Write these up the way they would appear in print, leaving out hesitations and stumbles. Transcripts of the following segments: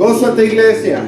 Gózate, iglesia.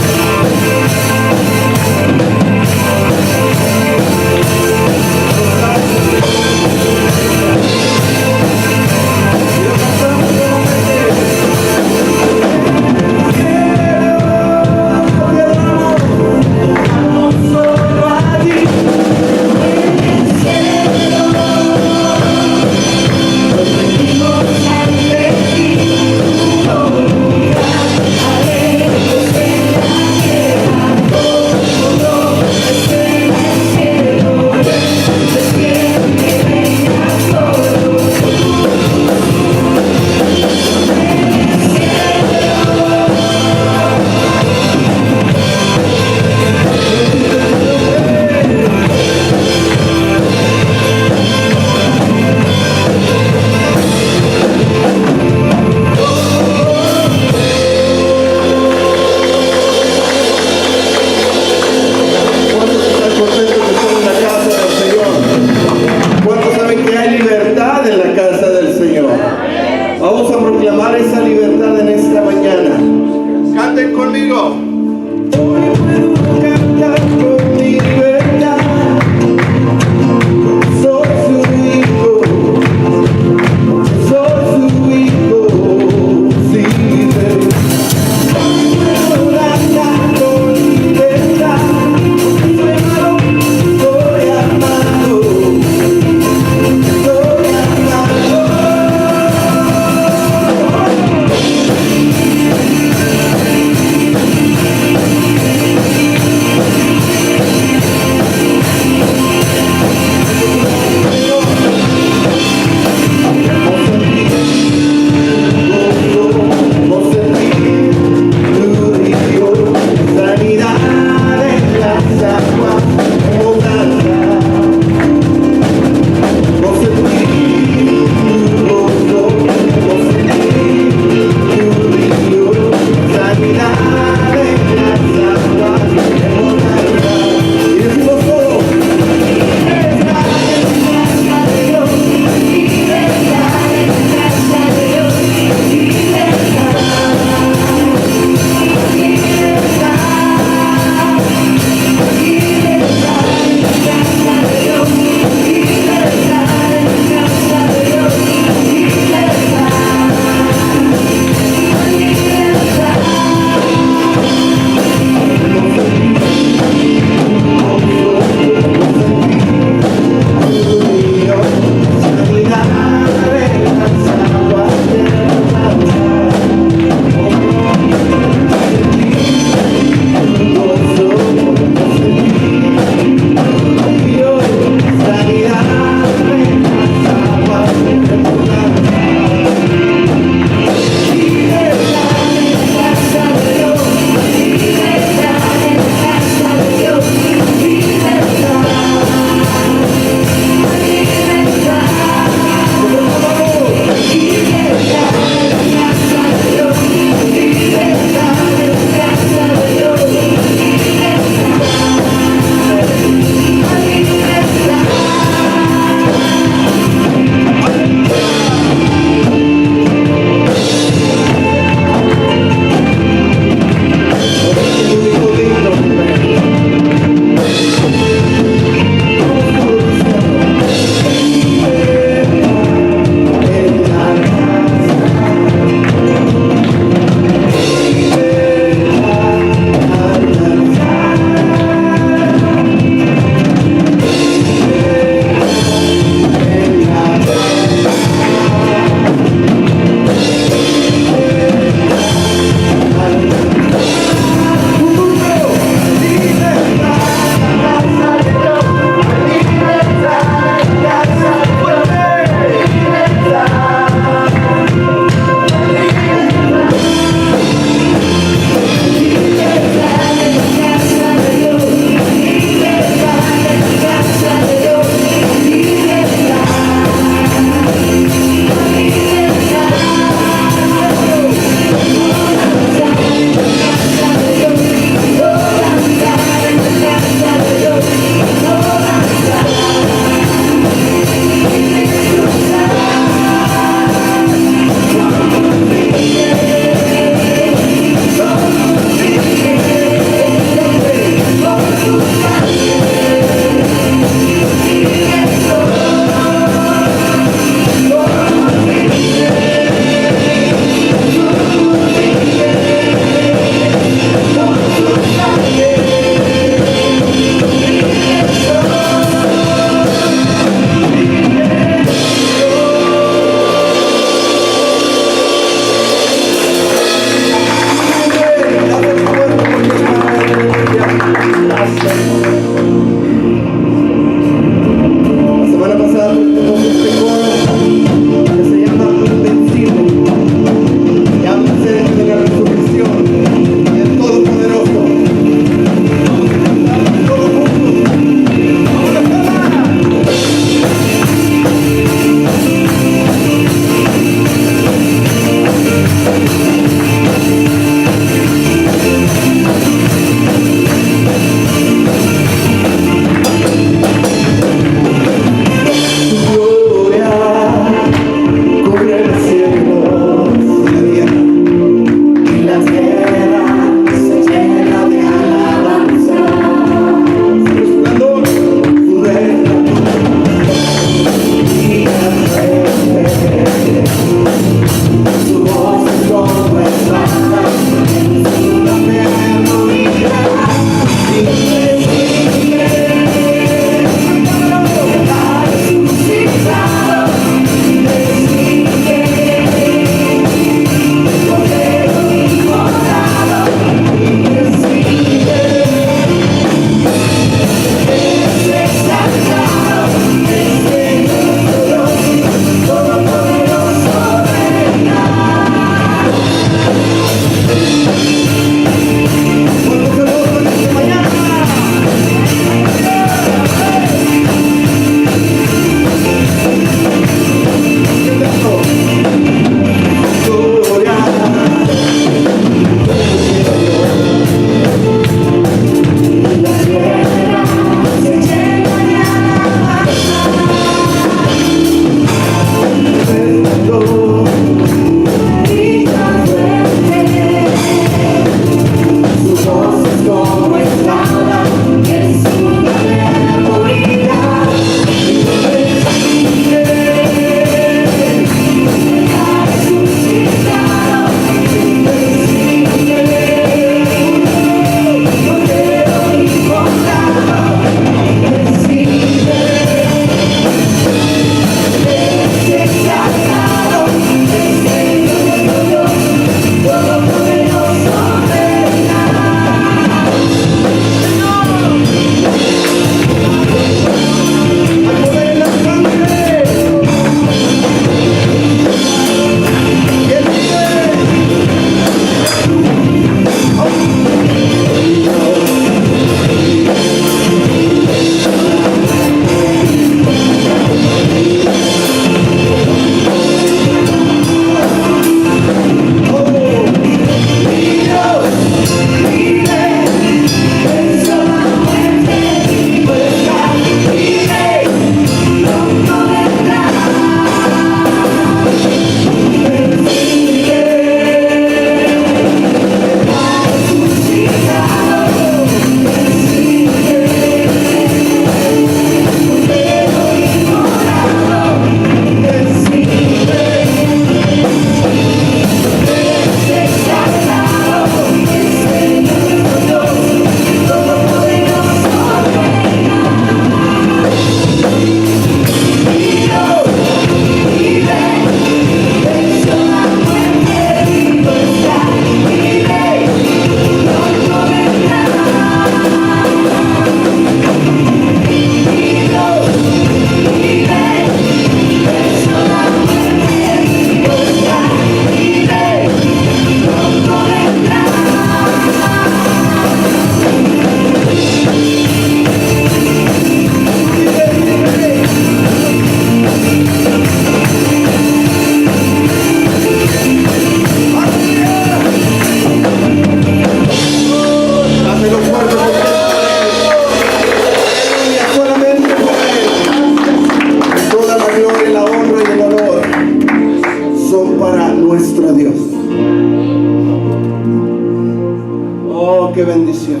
bendición.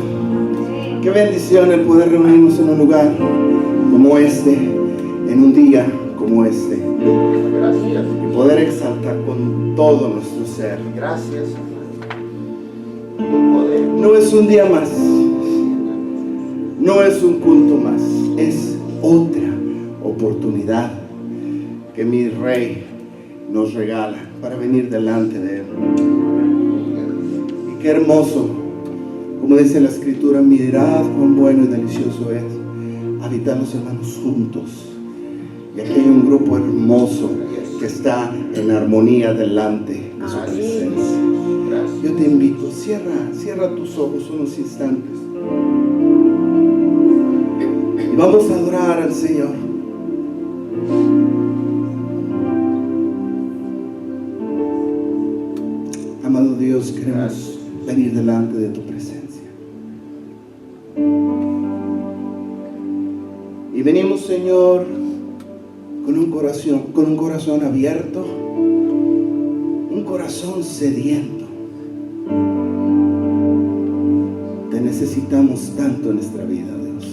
Qué bendición el poder reunirnos en un lugar como este, en un día como este. Gracias. Y poder exaltar con todo nuestro ser. Gracias. Tu poder. No es un día más. No es un culto más. Es otra oportunidad que mi Rey nos regala para venir delante de Él. Y qué hermoso, como dice la Escritura, mirad cuán bueno y delicioso es habitar los hermanos juntos. Y aquí hay un grupo hermoso que está en armonía delante de su presencia. Yo te invito, cierra tus ojos unos instantes. Y vamos a adorar al Señor. Amado Dios, queremos venir delante de tu presencia. Y venimos, Señor, con un corazón abierto, un corazón sediento. Te necesitamos tanto en nuestra vida, Dios.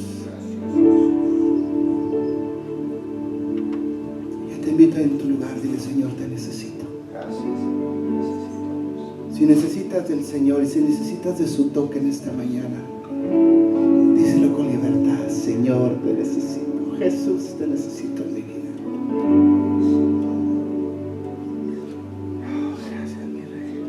Yo te invito en tu lugar, dile: Señor, te necesito. Si necesitas del Señor y si necesitas de su toque en esta mañana, díselo con libertad: Señor, te necesito. Jesús, te necesito en mi vida. Oh, gracias, mi Rey.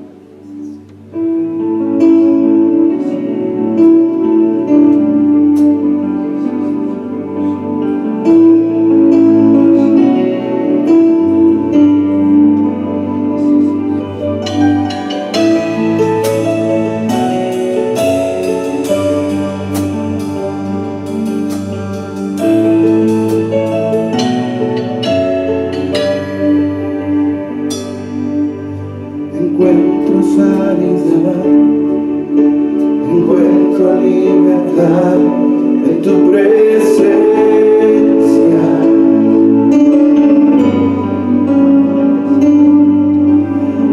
Encuentro sanidad, encuentro libertad en tu presencia.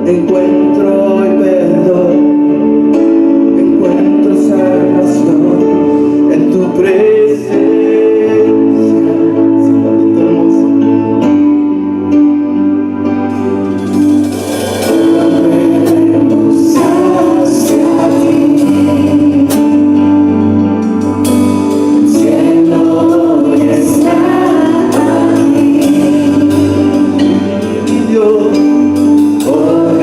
Encuentro hoy perdón, encuentro salvación en tu presencia. Sí, papito hermoso. Dios, oh,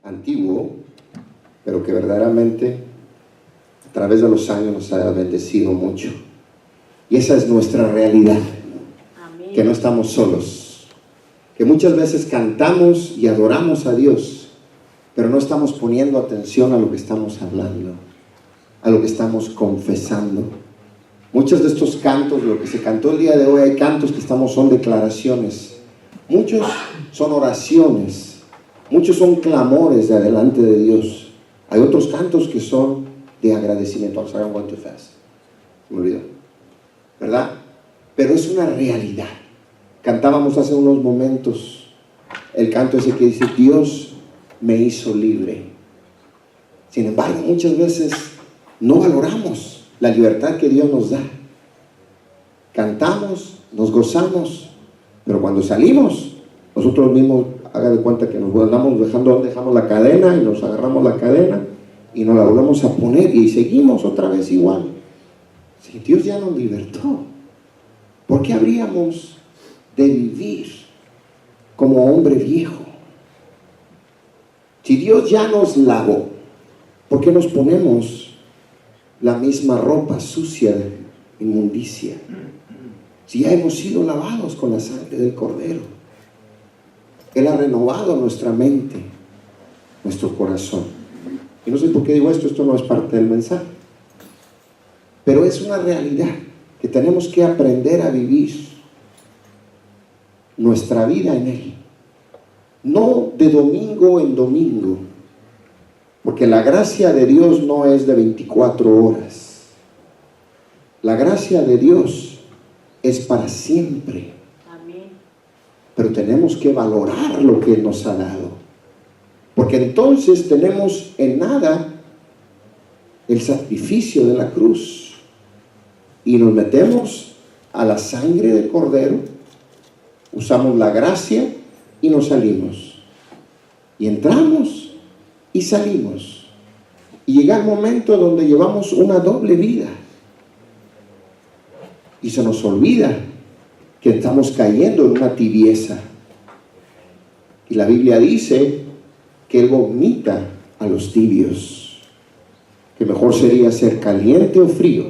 antiguo, pero que verdaderamente a través de los años nos ha bendecido mucho. Y esa es nuestra realidad, Amén. que no estamos solos, que muchas veces cantamos y adoramos a Dios, pero no estamos poniendo atención a lo que estamos hablando, a lo que estamos confesando. Muchos de estos cantos, lo que se cantó el día de hoy, hay cantos que son declaraciones, muchos son oraciones, muchos son clamores de adelante de Dios. Hay otros cantos que son de agradecimiento. I'm sorry, I'm going too fast. Me olvidó, ¿verdad? Pero es una realidad. Cantábamos hace unos momentos el canto ese que dice: Dios me hizo libre. Sin embargo, muchas veces no valoramos la libertad que Dios nos da. Cantamos, nos gozamos, pero cuando salimos, nosotros mismos, haga de cuenta que nos andamos dejamos la cadena y nos agarramos la cadena y nos la volvemos a poner y seguimos otra vez igual. Si Dios ya nos libertó, ¿por qué habríamos de vivir como hombre viejo? Si Dios ya nos lavó, ¿por qué nos ponemos la misma ropa sucia de inmundicia? Si ya hemos sido lavados con la sangre del Cordero, Él ha renovado nuestra mente, nuestro corazón. Y no sé por qué digo esto no es parte del mensaje, pero es una realidad que tenemos que aprender a vivir nuestra vida en Él, no de domingo en domingo, porque la gracia de Dios no es de 24 horas. La gracia de Dios es para siempre. Amén. Pero tenemos que valorar lo que Él nos ha dado, porque entonces tenemos en nada el sacrificio de la cruz y nos metemos a la sangre del Cordero, usamos la gracia y nos salimos, y entramos y salimos, y llega el momento donde llevamos una doble vida y se nos olvida que estamos cayendo en una tibieza. Y la Biblia dice que Él vomita a los tibios, que mejor sería ser caliente o frío,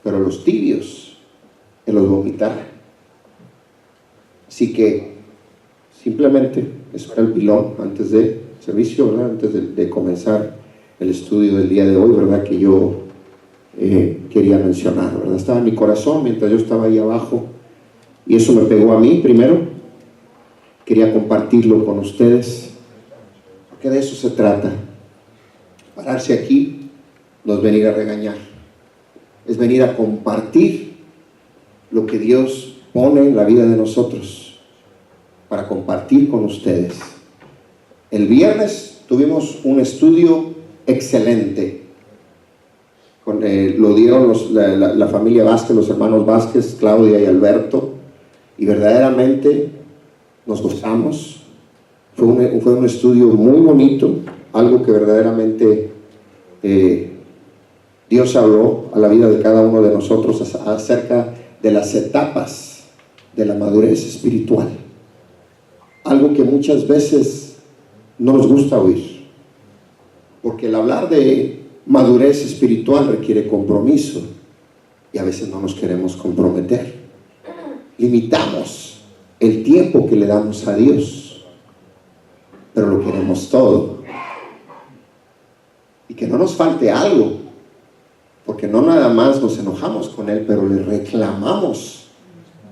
pero los tibios Él los vomitará. Así que simplemente eso era el pilón antes de servicio, ¿verdad? Antes de comenzar el estudio del día de hoy, ¿verdad? Que yo quería mencionar, ¿verdad? Estaba en mi corazón mientras yo estaba ahí abajo y eso me pegó a mí primero. Quería compartirlo con ustedes, porque de eso se trata. Pararse aquí no es venir a regañar, es venir a compartir lo que Dios pone en la vida de nosotros para compartir con ustedes. El viernes tuvimos un estudio excelente. Lo dieron la familia Vázquez, los hermanos Vázquez, Claudia y Alberto, y verdaderamente nos gozamos. Fue un estudio muy bonito, algo que verdaderamente Dios habló a la vida de cada uno de nosotros acerca de las etapas de la madurez espiritual. Algo que muchas veces no nos gusta oír, porque el hablar de madurez espiritual requiere compromiso y a veces no nos queremos comprometer. Limitamos el tiempo que le damos a Dios, pero lo queremos todo. Y que no nos falte algo, porque no nada más nos enojamos con Él, pero le reclamamos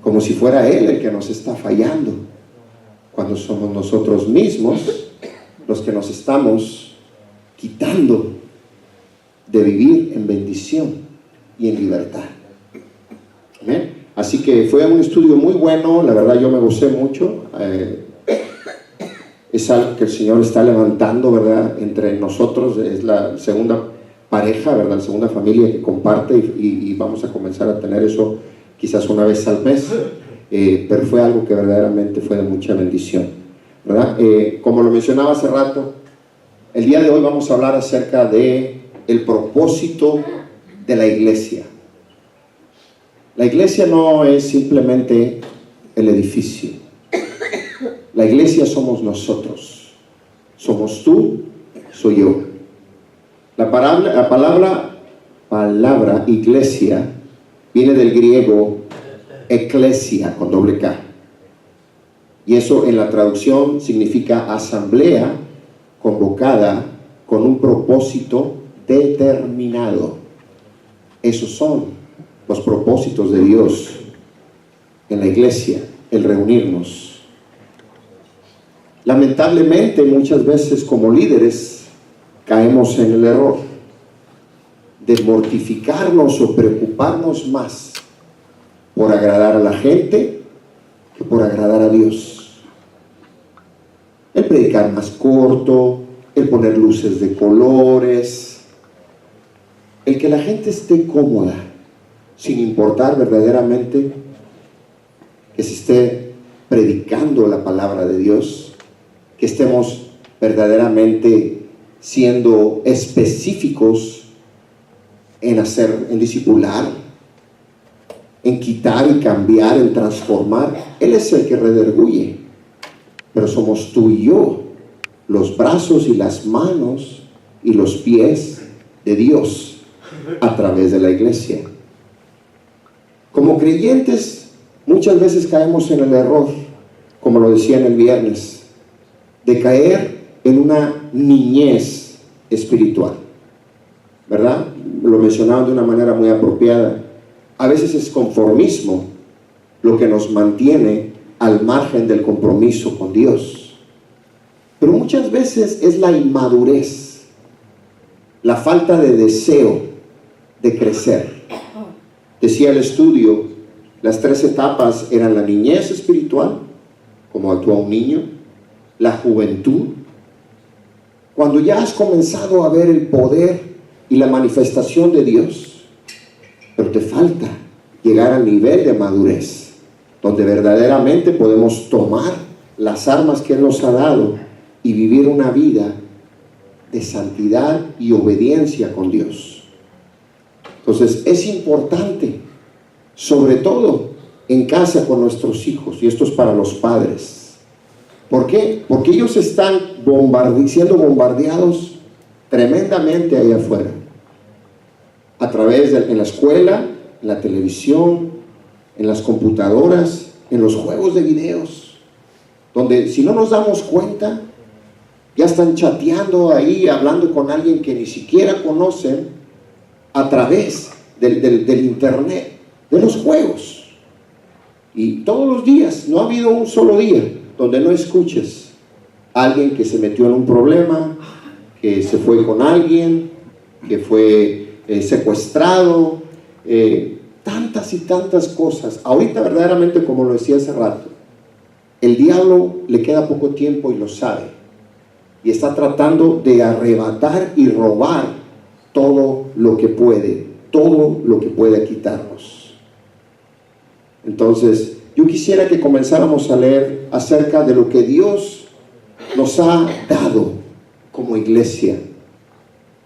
como si fuera Él el que nos está fallando, cuando somos nosotros mismos los que nos estamos quitando de vivir en bendición y en libertad. ¿Amén? Así que fue un estudio muy bueno, la verdad yo me gocé mucho. Es algo que el Señor está levantando, ¿verdad? Entre nosotros, es la segunda pareja, ¿verdad? La segunda familia que comparte y vamos a comenzar a tener eso quizás una vez al mes, pero fue algo que verdaderamente fue de mucha bendición, ¿verdad? Como lo mencionaba hace rato, el día de hoy vamos a hablar acerca de el propósito de la iglesia. La iglesia no es simplemente el edificio. La iglesia somos nosotros. Somos tú, soy yo. La palabra iglesia viene del griego eclesia con doble K. Y eso en la traducción significa asamblea convocada con un propósito determinado. Esos son los propósitos de Dios en la iglesia, el reunirnos. Lamentablemente, muchas veces como líderes caemos en el error de mortificarnos o preocuparnos más por agradar a la gente que por agradar a Dios. El predicar más corto, el poner luces de colores, el que la gente esté cómoda, sin importar verdaderamente que se esté predicando la palabra de Dios, que estemos verdaderamente siendo específicos en discipular, en quitar y cambiar, en transformar. Él es el que redarguye, pero somos tú y yo, los brazos y las manos y los pies de Dios a través de la iglesia. Como creyentes, muchas veces caemos en el error, como lo decía en el viernes, de caer en una niñez espiritual, ¿verdad? Lo mencionaban de una manera muy apropiada. A veces es conformismo lo que nos mantiene al margen del compromiso con Dios. Pero muchas veces es la inmadurez, la falta de deseo de crecer. Decía el estudio, las 3 etapas eran la niñez espiritual, como actúa un niño, la juventud, cuando ya has comenzado a ver el poder y la manifestación de Dios, pero te falta llegar al nivel de madurez, donde verdaderamente podemos tomar las armas que Él nos ha dado y vivir una vida de santidad y obediencia con Dios. Entonces es importante, sobre todo en casa con nuestros hijos, y esto es para los padres. ¿Por qué? Porque ellos están siendo bombardeados tremendamente allá afuera, a través en la escuela, en la televisión, en las computadoras, en los juegos de videos, donde si no nos damos cuenta, ya están chateando ahí, hablando con alguien que ni siquiera conocen a través del internet, de los juegos. Y todos los días, no ha habido un solo día donde no escuches a alguien que se metió en un problema, que se fue con alguien, que fue secuestrado, tantas y tantas cosas. Ahorita verdaderamente, como lo decía hace rato, el diablo le queda poco tiempo y lo sabe, y está tratando de arrebatar y robar todo lo que puede quitarnos. Entonces yo quisiera que comenzáramos a leer acerca de lo que Dios nos ha dado como iglesia.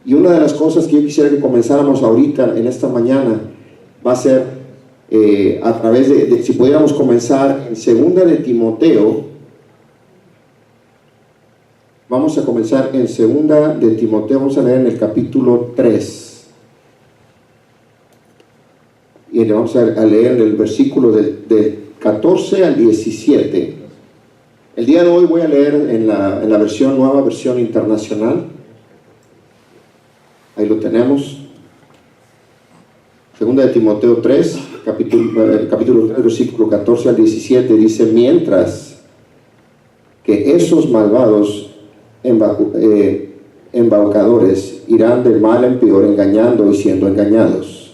Y una de las cosas que yo quisiera que comenzáramos ahorita, en esta mañana, va a ser a través de si pudiéramos comenzar en 2 de Timoteo. Vamos a comenzar en 2 de Timoteo, vamos a leer en el capítulo 3. Y vamos a leer en el versículo del 14 al 17. El día de hoy voy a leer en la nueva versión internacional. Ahí lo tenemos. 2 de Timoteo 3, capítulo 3, versículo 14 al 17, dice: mientras que esos malvados embaucadores irán del mal en peor, engañando y siendo engañados.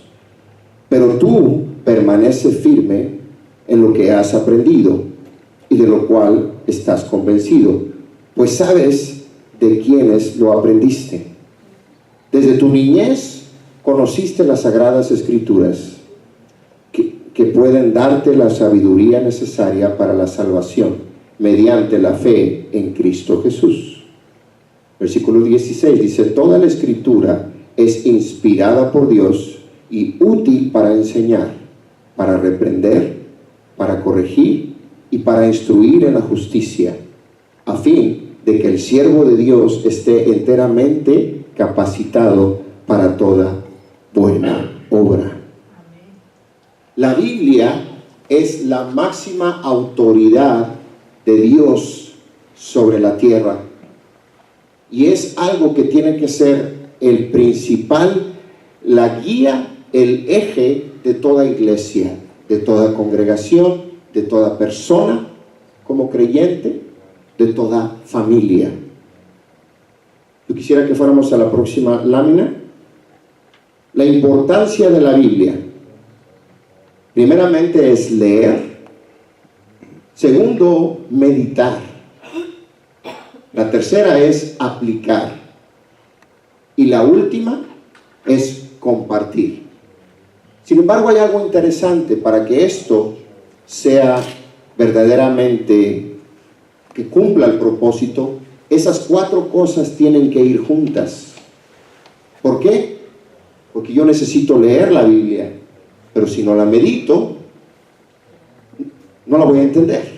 Pero tú permanece firme en lo que has aprendido y de lo cual estás convencido, pues sabes de quiénes lo aprendiste. Desde tu niñez conociste las sagradas escrituras que pueden darte la sabiduría necesaria para la salvación mediante la fe en Cristo Jesús. Versículo 16 dice: toda la escritura es inspirada por Dios y útil para enseñar, para reprender, para corregir y para instruir en la justicia, a fin de que el siervo de Dios esté enteramente capacitado para toda buena obra. La Biblia es la máxima autoridad de Dios sobre la tierra, y es algo que tiene que ser el principal, la guía, el eje de toda iglesia, de toda congregación, de toda persona como creyente, de toda familia. Yo quisiera que fuéramos a la próxima lámina. La importancia de la Biblia. Primeramente es leer. Segundo, meditar. La tercera es aplicar. Y la última es compartir. Sin embargo, hay algo interesante para que esto sea verdaderamente que cumpla el propósito. Esas 4 cosas tienen que ir juntas. ¿Por qué? Porque yo necesito leer la Biblia, pero si no la medito, no la voy a entender.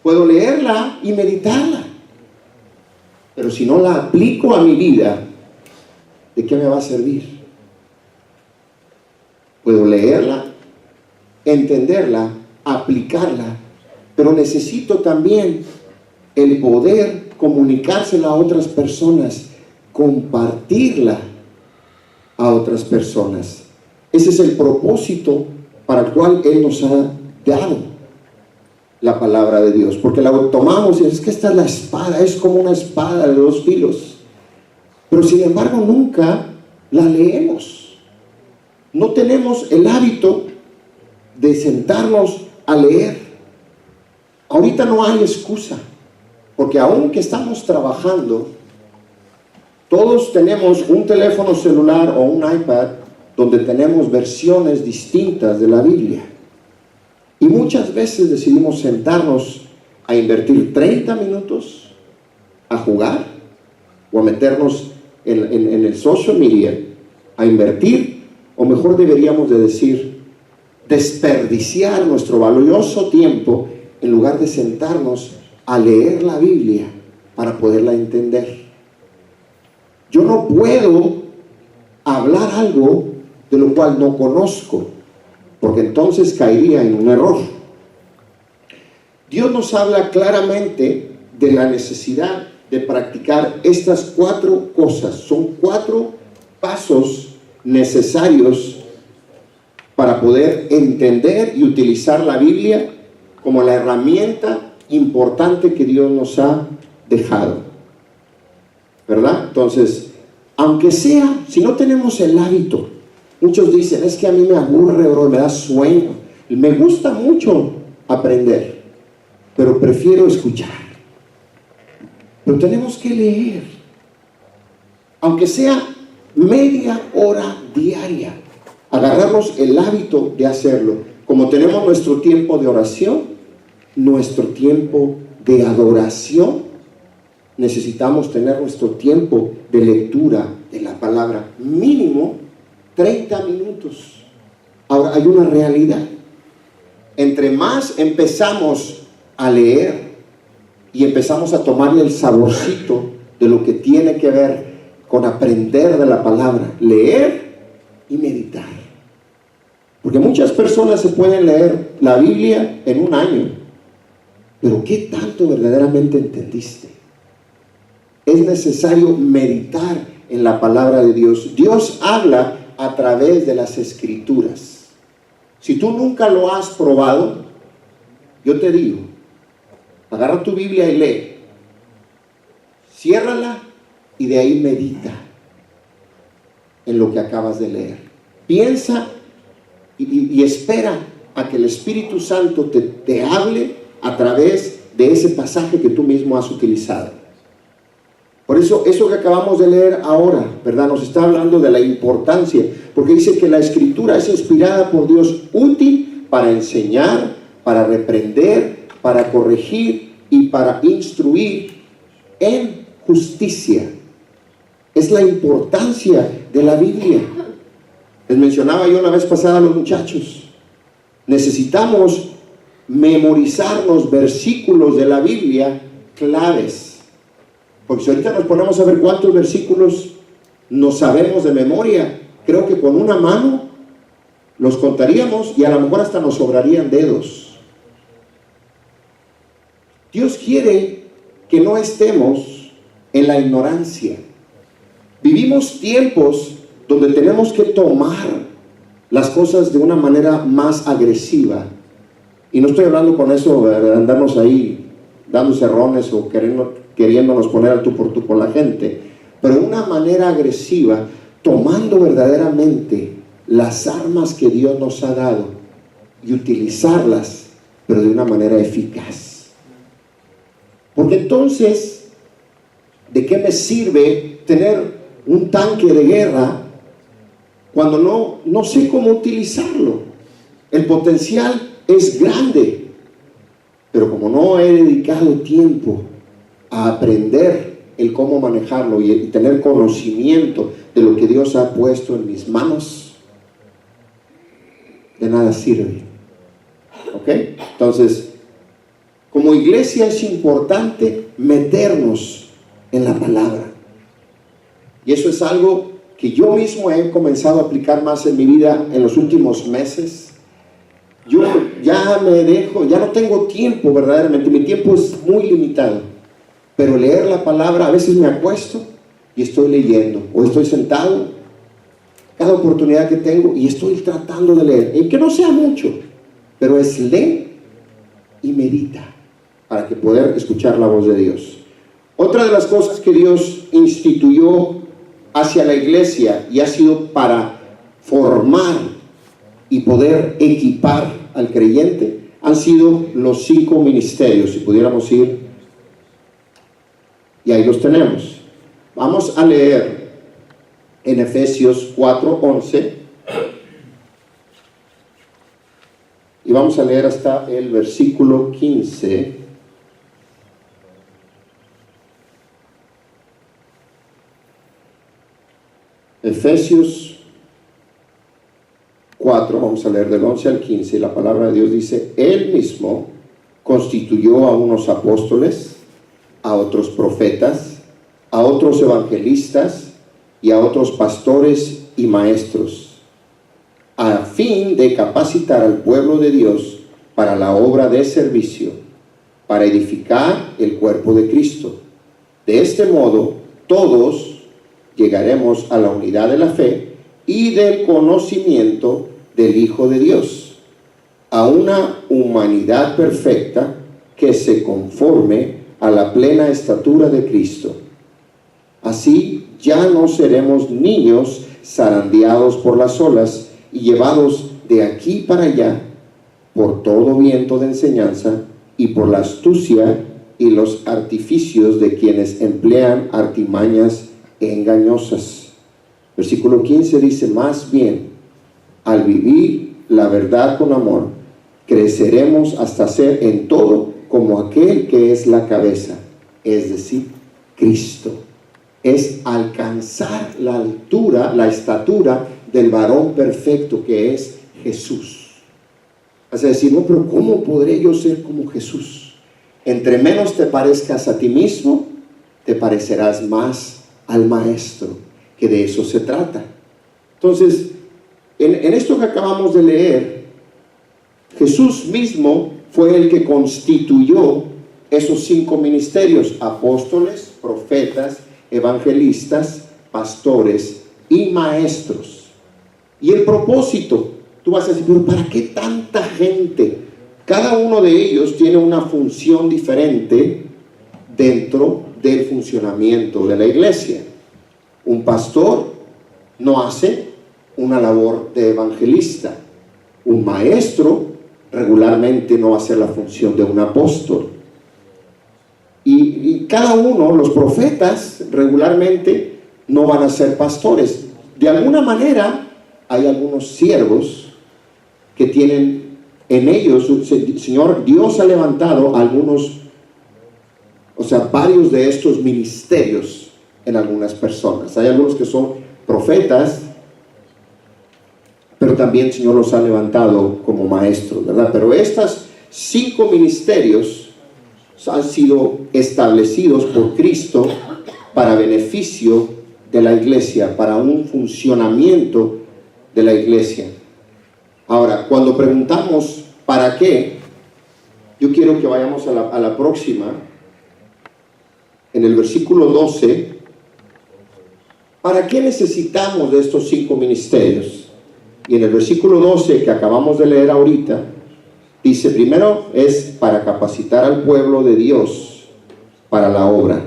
Puedo leerla y meditarla, pero si no la aplico a mi vida, ¿de qué me va a servir? Puedo leerla, entenderla, aplicarla, pero necesito también el poder comunicársela a otras personas, compartirla a otras personas. Ese es el propósito para el cual Él nos ha dado la palabra de Dios, porque la tomamos y es que esta es la espada, es como una espada de 2 filos, pero sin embargo nunca la leemos. No tenemos el hábito de sentarnos a leer. Ahorita no hay excusa, porque aunque estamos trabajando, todos tenemos un teléfono celular o un iPad donde tenemos versiones distintas de la Biblia. Y muchas veces decidimos sentarnos a invertir 30 minutos a jugar o a meternos en el social media, a invertir, o mejor deberíamos de decir, desperdiciar nuestro valioso tiempo en lugar de sentarnos a leer la Biblia para poderla entender. Yo no puedo hablar algo de lo cual no conozco, porque entonces caería en un error. Dios nos habla claramente de la necesidad de practicar estas 4 cosas. Son 4 pasos necesarios para poder entender y utilizar la Biblia como la herramienta importante que Dios nos ha dejado, ¿verdad? Entonces, aunque sea, si no tenemos el hábito, muchos dicen, es que a mí me aburre, bro, me da sueño. Me gusta mucho aprender, pero prefiero escuchar. Pero tenemos que leer, aunque sea media hora diaria, agarrarnos el hábito de hacerlo. Como tenemos nuestro tiempo de oración, nuestro tiempo de adoración, necesitamos tener nuestro tiempo de lectura de la palabra, mínimo 30 minutos. Ahora, hay una realidad. Entre más empezamos a leer y empezamos a tomarle el saborcito de lo que tiene que ver con aprender de la palabra, leer y meditar. Porque muchas personas se pueden leer la Biblia en un año, pero ¿qué tanto verdaderamente entendiste? Es necesario meditar en la palabra de Dios. Dios habla a través de las Escrituras. Si tú nunca lo has probado, yo te digo, agarra tu Biblia y lee, ciérrala y de ahí medita en lo que acabas de leer. Piensa y espera a que el Espíritu Santo te hable a través de ese pasaje que tú mismo has utilizado. Por eso que acabamos de leer ahora, ¿verdad? Nos está hablando de la importancia, porque dice que la Escritura es inspirada por Dios, útil para enseñar, para reprender, para corregir y para instruir en justicia. Es la importancia de la Biblia. Les mencionaba yo la vez pasada a los muchachos, necesitamos memorizarnos versículos de la Biblia claves. Porque si ahorita nos ponemos a ver cuántos versículos nos sabemos de memoria, creo que con una mano los contaríamos y a lo mejor hasta nos sobrarían dedos. Dios quiere que no estemos en la ignorancia. Vivimos tiempos donde tenemos que tomar las cosas de una manera más agresiva. Y no estoy hablando con eso de andarnos ahí dando cerrones o queriéndonos poner al tú por tú con la gente, pero de una manera agresiva, tomando verdaderamente las armas que Dios nos ha dado y utilizarlas, pero de una manera eficaz. Porque entonces, ¿de qué me sirve tener un tanque de guerra cuando no sé cómo utilizarlo? El potencial es grande, pero como no he dedicado tiempo a aprender el cómo manejarlo y tener conocimiento de lo que Dios ha puesto en mis manos, de nada sirve. ¿Ok? Entonces, como iglesia es importante meternos en la palabra. Y eso es algo que yo mismo he comenzado a aplicar más en mi vida en los últimos meses. Yo ya no tengo tiempo verdaderamente, mi tiempo es muy limitado, pero leer la palabra, a veces me acuesto y estoy leyendo, o estoy sentado, cada oportunidad que tengo, y estoy tratando de leer, y que no sea mucho, pero es lee y medita, para que poder escuchar la voz de Dios. Otra de las cosas que Dios instituyó hacia la iglesia, y ha sido para formar y poder equipar al creyente, han sido los 5 ministerios. Si pudiéramos ir, y ahí los tenemos. Vamos a leer en Efesios 4:11 y vamos a leer hasta el versículo 15. Efesios 4, vamos a leer del 11 al 15, y la palabra de Dios dice: Él mismo constituyó a unos apóstoles, a otros profetas, a otros evangelistas y a otros pastores y maestros, a fin de capacitar al pueblo de Dios para la obra de servicio, para edificar el cuerpo de Cristo. De este modo, todos llegaremos a la unidad de la fe y del conocimiento del Hijo de Dios, a una humanidad perfecta que se conforme a la plena estatura de Cristo. Así ya no seremos niños zarandeados por las olas y llevados de aquí para allá por todo viento de enseñanza y por la astucia y los artificios de quienes emplean artimañas engañosas. Versículo 15 dice: más bien, al vivir la verdad con amor, creceremos hasta ser en todo como aquel que es la cabeza, es decir, Cristo. Es alcanzar la altura, la estatura del varón perfecto que es Jesús. Vas a decir: no, pero ¿cómo podré yo ser como Jesús? Entre menos te parezcas a ti mismo, te parecerás más al Maestro, que de eso se trata. Entonces, en esto que acabamos de leer, Jesús mismo fue el que constituyó esos 5 ministerios: apóstoles, profetas, evangelistas, pastores y maestros. Y el propósito, tú vas a decir: pero ¿para qué tanta gente? Cada uno de ellos tiene una función diferente dentro del funcionamiento de la iglesia. Un pastor no hace una labor de evangelista. Un maestro regularmente no hace la función de un apóstol. Y cada uno, los profetas regularmente no van a ser pastores. De alguna manera hay algunos siervos que tienen en ellos, Señor, Dios ha levantado algunos, varios de estos ministerios en algunas personas. Hay algunos que son profetas, pero también el Señor los ha levantado como maestros, ¿verdad? Pero estas 5 ministerios han sido establecidos por Cristo para beneficio de la iglesia, para un funcionamiento de la iglesia. Ahora, cuando preguntamos ¿para qué? Yo quiero que vayamos a la próxima. En el versículo 12, ¿para qué necesitamos de estos 5 ministerios? Y en el versículo 12 que acabamos de leer ahorita, dice, primero es para capacitar al pueblo de Dios para la obra.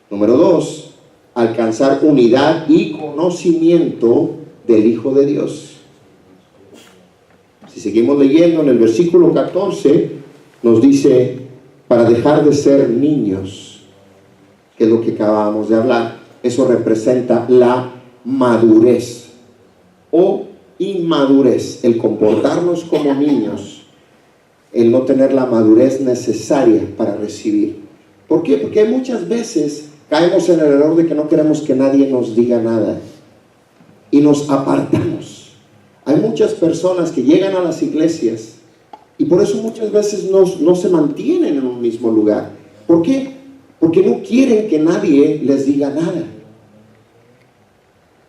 Número 2, alcanzar unidad y conocimiento del Hijo de Dios. Si seguimos leyendo en el versículo 14, nos dice, para dejar de ser niños, que es lo que acabamos de hablar. Eso representa la madurez o inmadurez, el comportarnos como niños, el no tener la madurez necesaria para recibir. ¿Por qué? Porque muchas veces caemos en el error de que no queremos que nadie nos diga nada y nos apartamos. Hay muchas personas que llegan a las iglesias y por eso muchas veces no se mantienen en un mismo lugar. ¿Por qué? Porque no quieren que nadie les diga nada.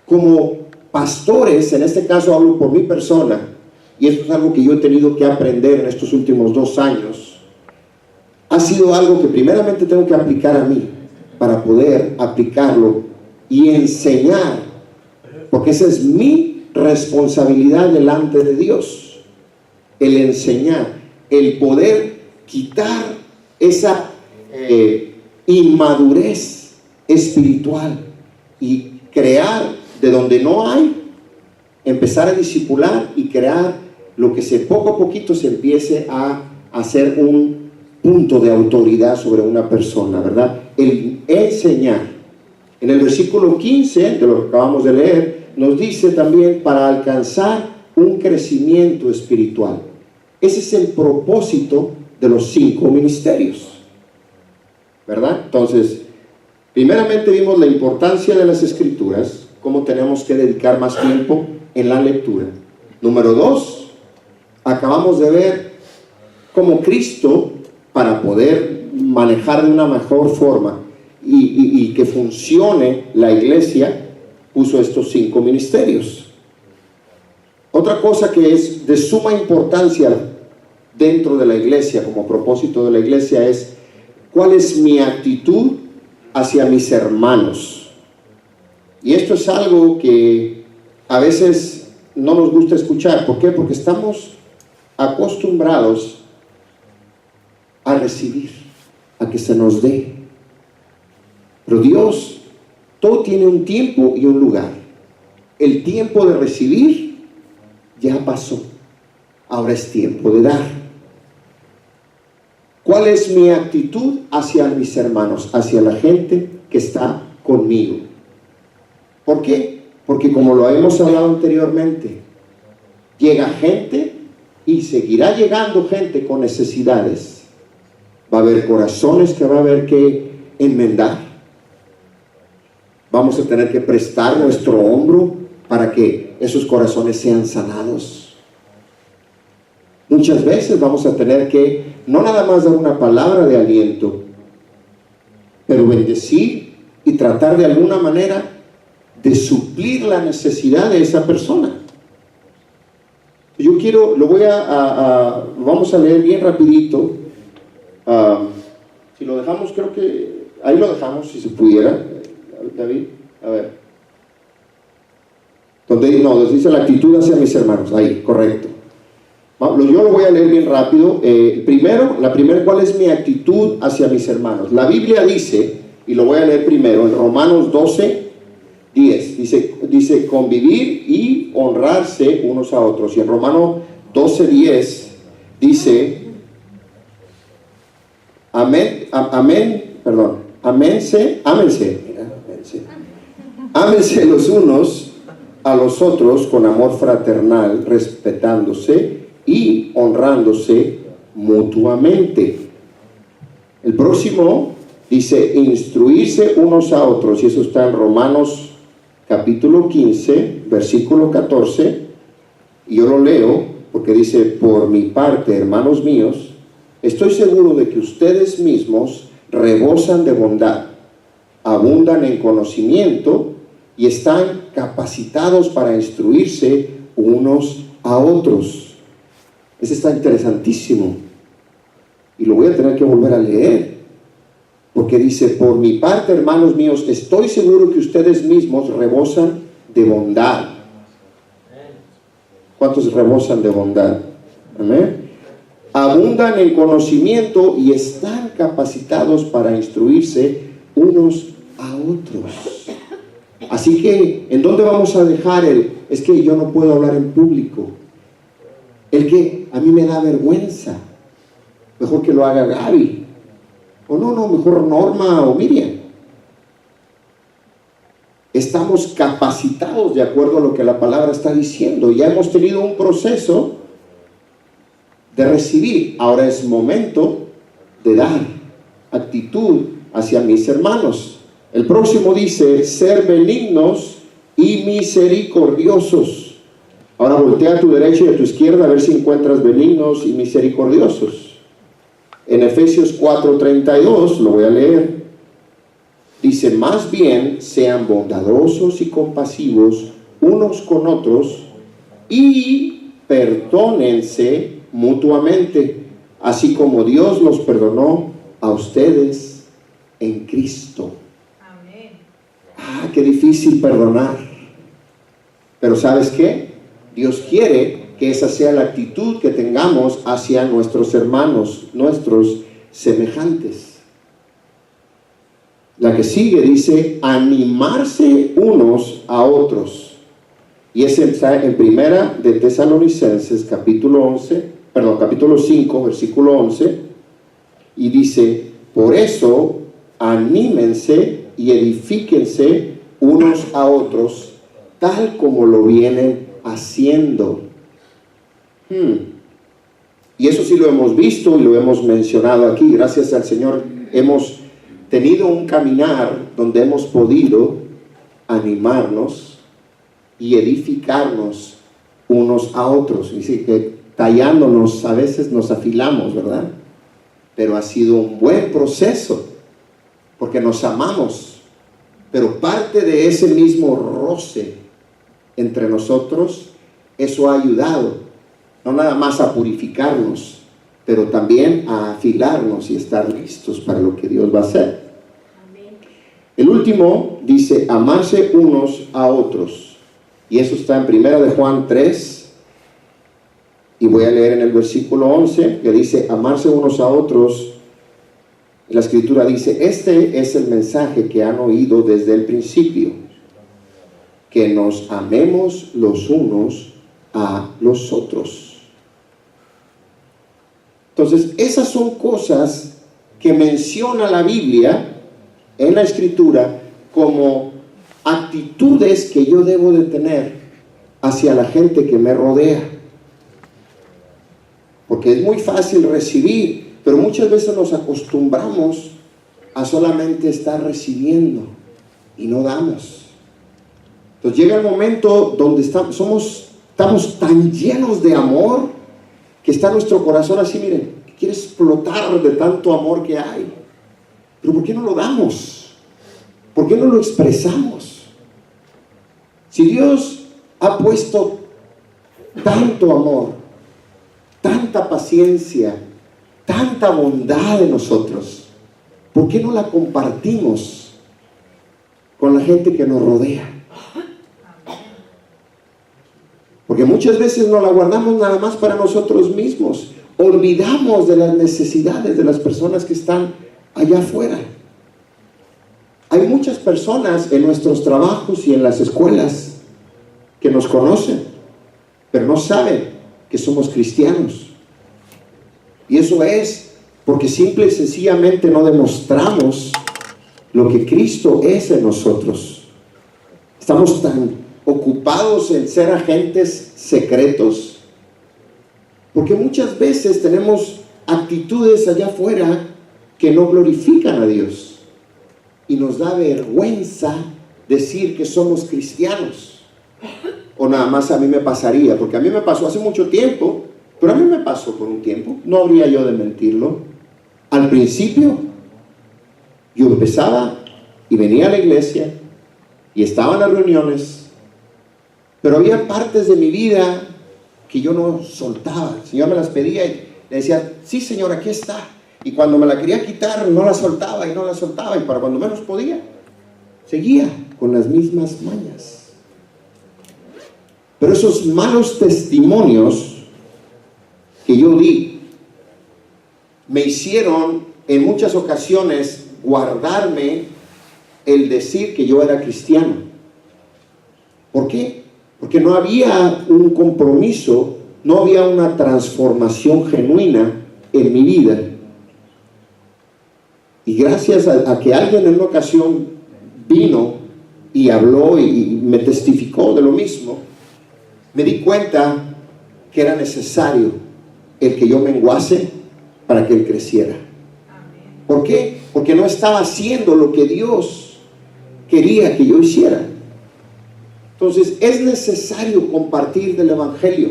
Como pastores, en este caso hablo por mi persona, y esto es algo que yo he tenido que aprender en estos últimos 2 años, ha sido algo que primeramente tengo que aplicar a mí, para poder aplicarlo y enseñar, porque esa es mi responsabilidad delante de Dios, el enseñar, el poder quitar esa inmadurez espiritual y crear de donde no hay, empezar a discipular y crear lo que poco a poquito se empiece a hacer un punto de autoridad sobre una persona, ¿verdad? El enseñar. En el versículo 15, de lo que acabamos de leer, nos dice también para alcanzar un crecimiento espiritual. Ese es el propósito de los 5 ministerios, ¿verdad? Entonces, primeramente vimos la importancia de las Escrituras, cómo tenemos que dedicar más tiempo en la lectura. Número 2, acabamos de ver cómo Cristo, para poder manejar de una mejor forma y que funcione la iglesia, puso estos 5 ministerios. Otra cosa que es de suma importancia dentro de la iglesia, como propósito de la iglesia, es ¿cuál es mi actitud hacia mis hermanos? Y esto es algo que a veces no nos gusta escuchar. ¿Por qué? Porque estamos acostumbrados a recibir, a que se nos dé. Pero Dios, todo tiene un tiempo y un lugar. El tiempo de recibir ya pasó. Ahora es tiempo de dar. ¿Cuál es mi actitud hacia mis hermanos, hacia la gente que está conmigo? ¿Por qué? Porque como lo hemos hablado anteriormente, llega gente y seguirá llegando gente con necesidades. Va a haber corazones que va a haber que enmendar. Vamos a tener que prestar nuestro hombro para que esos corazones sean sanados. Muchas veces vamos a tener que no nada más dar una palabra de aliento, pero bendecir y tratar de alguna manera de suplir la necesidad de esa persona. Yo quiero, vamos a leer bien rapidito. Si lo dejamos, creo que ahí lo dejamos, si se pudiera, David, a ver. Donde dice la actitud hacia mis hermanos, ahí, correcto. Yo lo voy a leer bien rápido. ¿Cuál es mi actitud hacia mis hermanos? La Biblia dice, y lo voy a leer primero, en Romanos 12, 10, dice convivir y honrarse unos a otros. Y en Romanos 12, 10 dice, ámense los unos a los otros con amor fraternal, respetándose y honrándose mutuamente. El próximo dice instruirse unos a otros, y eso está en Romanos capítulo 15, versículo 14, y yo lo leo. porque dice, por mi parte, hermanos míos, estoy seguro de que ustedes mismos rebosan de bondad, abundan en conocimiento y están capacitados para instruirse unos a otros. Ese está interesantísimo y lo voy a tener que volver a leer, porque dice, por mi parte, hermanos míos, estoy seguro que ustedes mismos rebosan de bondad. ¿Cuántos rebosan de bondad? Amén. Abundan en conocimiento y están capacitados para instruirse unos a otros. Así que, ¿en dónde vamos a dejar es que yo no puedo hablar en público? El que a mí me da vergüenza. Mejor que lo haga Gaby. O no, mejor Norma o Miriam. Estamos capacitados de acuerdo a lo que la palabra está diciendo. Ya hemos tenido un proceso de recibir. Ahora es momento de dar actitud hacia mis hermanos. El próximo dice, ser benignos y misericordiosos. Ahora voltea a tu derecha y a tu izquierda a ver si encuentras benignos y misericordiosos. En Efesios 4:32, lo voy a leer. Dice, más bien sean bondadosos y compasivos unos con otros y perdónense mutuamente, así como Dios los perdonó a ustedes en Cristo. Amén. Ah, qué difícil perdonar. Pero ¿sabes qué? Dios quiere que esa sea la actitud que tengamos hacia nuestros hermanos, nuestros semejantes. La que sigue dice, animarse unos a otros. Y ese está en Primera de Tesalonicenses, capítulo 5, versículo 11. Y dice, por eso, anímense y edifíquense unos a otros, tal como lo vienen haciendo. Y eso sí lo hemos visto y lo hemos mencionado aquí. Gracias al Señor hemos tenido un caminar donde hemos podido animarnos y edificarnos unos a otros. Y sí, que tallándonos a veces nos afilamos, ¿verdad? Pero ha sido un buen proceso porque nos amamos. Pero parte de ese mismo roce entre nosotros, eso ha ayudado, no nada más a purificarnos, pero también a afilarnos y estar listos para lo que Dios va a hacer. Amén. El último dice, amarse unos a otros. Y eso está en Primera de Juan 3. Y voy a leer en el versículo 11, que dice, amarse unos a otros. Y la Escritura dice, este es el mensaje que han oído desde el principio, que nos amemos los unos a los otros. Entonces, esas son cosas que menciona la Biblia en la Escritura como actitudes que yo debo de tener hacia la gente que me rodea. Porque es muy fácil recibir, pero muchas veces nos acostumbramos a solamente estar recibiendo y no damos. Entonces llega el momento donde estamos tan llenos de amor que está nuestro corazón así, miren, que quiere explotar de tanto amor que hay. Pero ¿por qué no lo damos? ¿Por qué no lo expresamos? Si Dios ha puesto tanto amor, tanta paciencia, tanta bondad en nosotros, ¿por qué no la compartimos con la gente que nos rodea? Porque muchas veces nos la guardamos nada más para nosotros mismos. Olvidamos de las necesidades de las personas que están allá afuera. Hay muchas personas en nuestros trabajos y en las escuelas que nos conocen, pero no saben que somos cristianos. Y eso es porque simple y sencillamente no demostramos lo que Cristo es en nosotros. Estamos tan ocupados en ser agentes secretos, porque muchas veces tenemos actitudes allá afuera que no glorifican a Dios y nos da vergüenza decir que somos cristianos. o nada más a mí me pasaría, porque a mí me pasó hace mucho tiempo, pero a mí me pasó por un tiempo, no habría yo de mentirlo. Al principio, yo empezaba y venía a la iglesia y estaba en las reuniones, pero había partes de mi vida que yo no soltaba. El Señor me las pedía y le decía, sí Señor, aquí está. Y cuando me la quería quitar, no la soltaba y no la soltaba, y para cuando menos podía, seguía con las mismas mañas. Pero esos malos testimonios que yo di me hicieron en muchas ocasiones guardarme el decir que yo era cristiano. ¿Por qué? Porque no había un compromiso, no había una transformación genuina en mi vida. Y gracias a que alguien en una ocasión vino y habló y me testificó de lo mismo, me di cuenta que era necesario el que yo menguase para que él creciera. ¿Por qué? Porque no estaba haciendo lo que Dios quería que yo hiciera. Entonces es necesario compartir del Evangelio.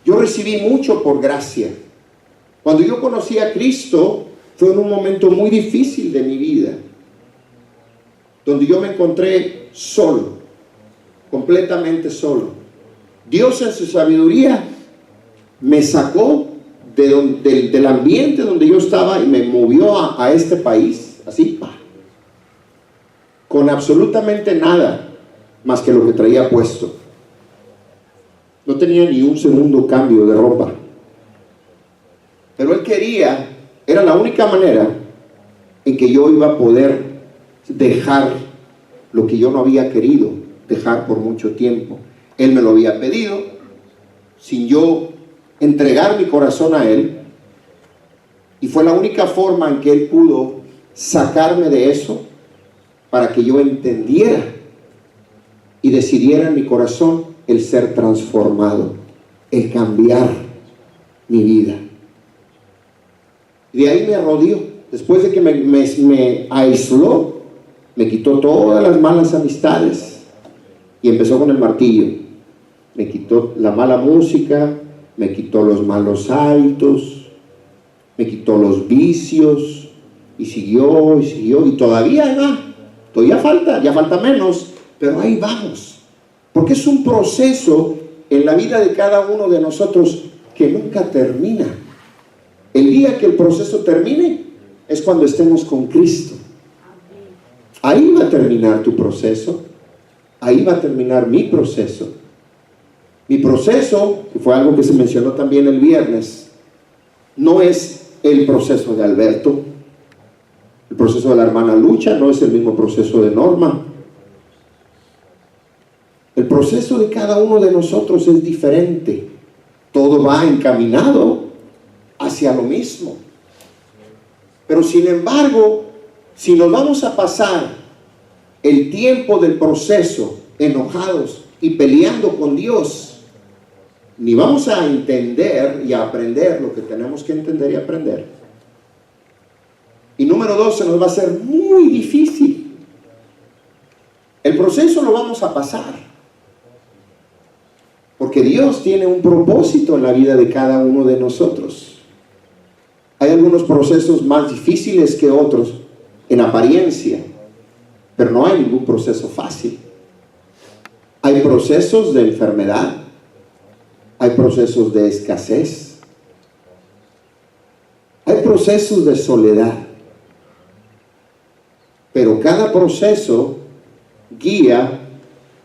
Yo recibí mucho por gracia. Cuando yo conocí a Cristo, fue en un momento muy difícil de mi vida, donde yo me encontré solo, completamente solo. Dios en su sabiduría me sacó del ambiente donde yo estaba y me movió a este país, así, con absolutamente nada más que lo que traía puesto. No tenía ni un segundo cambio de ropa. Pero Él quería, era la única manera en que yo iba a poder dejar lo que yo no había querido dejar por mucho tiempo. Él me lo había pedido, sin yo entregar mi corazón a Él, y fue la única forma en que Él pudo sacarme de eso para que yo entendiera y decidiera en mi corazón el ser transformado, el cambiar mi vida. Y de ahí me rodeó. Después de que me aisló, me quitó todas las malas amistades y empezó con el martillo. Me quitó la mala música, me quitó los malos hábitos, me quitó los vicios, y siguió, y todavía ya falta menos, pero ahí vamos, porque es un proceso en la vida de cada uno de nosotros que nunca termina. El día que el proceso termine es cuando estemos con Cristo. Ahí va a terminar tu proceso, ahí va a terminar mi proceso. Mi proceso, que fue algo que se mencionó también el viernes, no es el proceso de Alberto. El proceso de la hermana Lucha no es el mismo proceso de Norma. El proceso de cada uno de nosotros es diferente. Todo va encaminado hacia lo mismo. Pero sin embargo, si nos vamos a pasar el tiempo del proceso enojados y peleando con Dios, ni vamos a entender y a aprender lo que tenemos que entender y aprender. Y número 2, se nos va a hacer muy difícil. El proceso lo vamos a pasar, porque Dios tiene un propósito en la vida de cada uno de nosotros. Hay algunos procesos más difíciles que otros en apariencia, pero no hay ningún proceso fácil. Hay procesos de enfermedad, hay procesos de escasez, hay procesos de soledad, pero cada proceso guía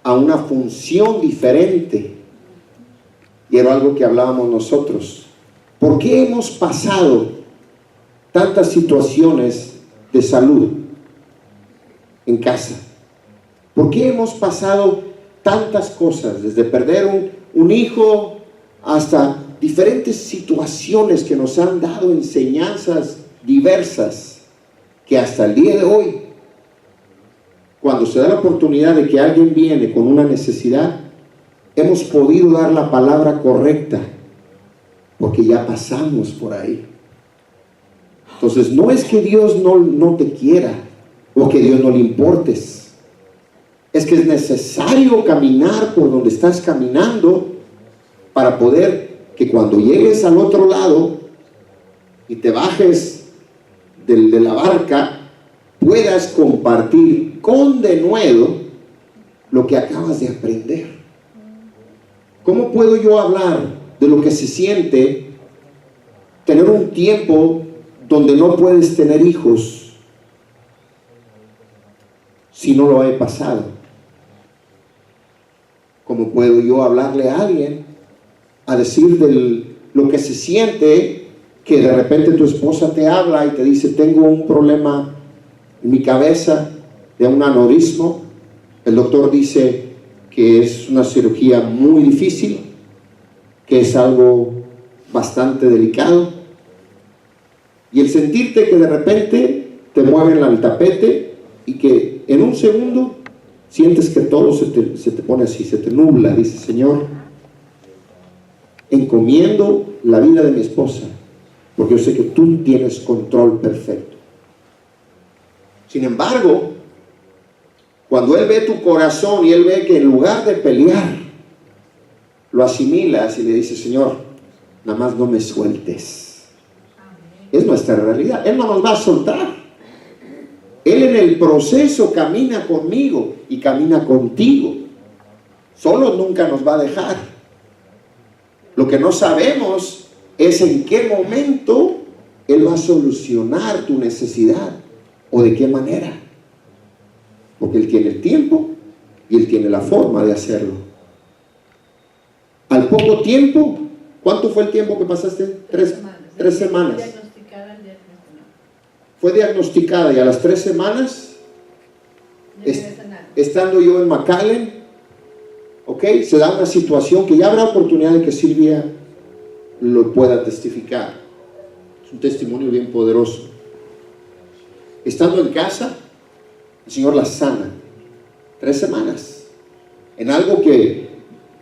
a una función diferente. Y era algo que hablábamos nosotros. ¿Por qué hemos pasado tantas situaciones de salud en casa? ¿Por qué hemos pasado tantas cosas, desde perder un hijo hasta diferentes situaciones que nos han dado enseñanzas diversas, que hasta el día de hoy, cuando se da la oportunidad de que alguien viene con una necesidad, hemos podido dar la palabra correcta, porque ya pasamos por ahí? Entonces, no es que Dios no te quiera o que Dios no le importes. es que es necesario caminar por donde estás caminando para poder que cuando llegues al otro lado y te bajes de la barca, puedas compartir con denuedo lo que acabas de aprender. ¿Cómo puedo yo hablar de lo que se siente tener un tiempo donde no puedes tener hijos si no lo he pasado? ¿Cómo puedo yo hablarle a alguien a decir lo que se siente que de repente tu esposa te habla y te dice: tengo un problema en mi cabeza de un aneurisma? El doctor dice que es una cirugía muy difícil, que es algo bastante delicado, y el sentirte que de repente te mueven al tapete y que en un segundo sientes que todo se te pone así, se te nubla. Dice: Señor, encomiendo la vida de mi esposa, porque yo sé que tú tienes control perfecto. Sin embargo, cuando Él ve tu corazón y Él ve que en lugar de pelear, lo asimilas y le dices: Señor, nada más no me sueltes. Es nuestra realidad. Él no nos va a soltar. Él en el proceso camina conmigo y camina contigo. Solo nunca nos va a dejar. Lo que no sabemos es en qué momento Él va a solucionar tu necesidad o de qué manera. Porque Él tiene el tiempo y Él tiene la forma de hacerlo. Al poco tiempo, ¿cuánto fue el tiempo que pasaste? Tres semanas. Fue diagnosticada y a las 3 semanas, estando yo en McAllen, se da una situación que ya habrá oportunidad de que Silvia lo pueda testificar. Es un testimonio bien poderoso. Estando en casa, el Señor la sana. 3 semanas. En algo que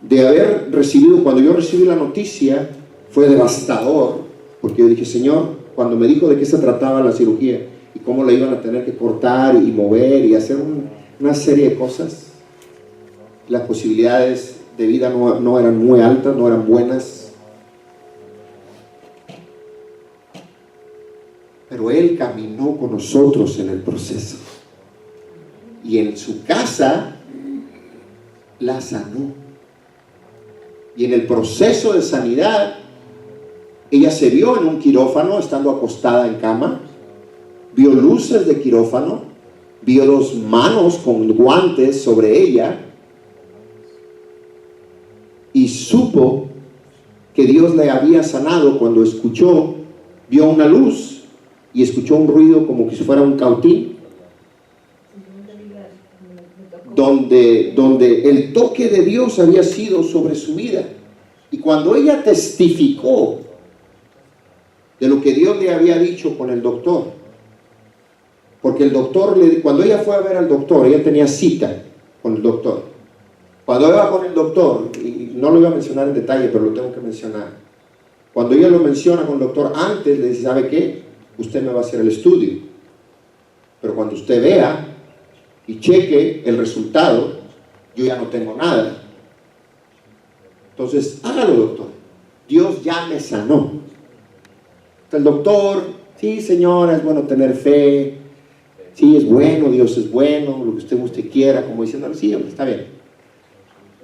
de haber recibido, cuando yo recibí la noticia, fue devastador, porque yo dije: Señor, cuando me dijo de qué se trataba la cirugía y cómo la iban a tener que cortar y mover y hacer una serie de cosas, las posibilidades de vida no eran muy altas, no eran buenas. Pero Él caminó con nosotros en el proceso. Y en su casa la sanó. Y en el proceso de sanidad, ella se vio en un quirófano, estando acostada en cama, vio luces de quirófano, vio 2 manos con guantes sobre ella, y supo que Dios le había sanado cuando vio una luz y escuchó un ruido como que si fuera un cautín, donde el toque de Dios había sido sobre su vida. Y cuando ella testificó de lo que Dios le había dicho con el doctor, porque el doctor, cuando ella fue a ver al doctor, ella tenía cita con el doctor. Cuando ella va con el doctor, y no lo iba a mencionar en detalle, pero lo tengo que mencionar, cuando ella lo menciona con el doctor, antes le dice: ¿sabe qué? Usted me va a hacer el estudio, pero cuando usted vea y cheque el resultado, yo ya no tengo nada. Entonces, hágalo, doctor. Dios ya me sanó. El doctor: sí, señora, es bueno tener fe. Sí, es bueno, Dios es bueno, lo que usted quiera, como diciendo: sí, hombre, está bien.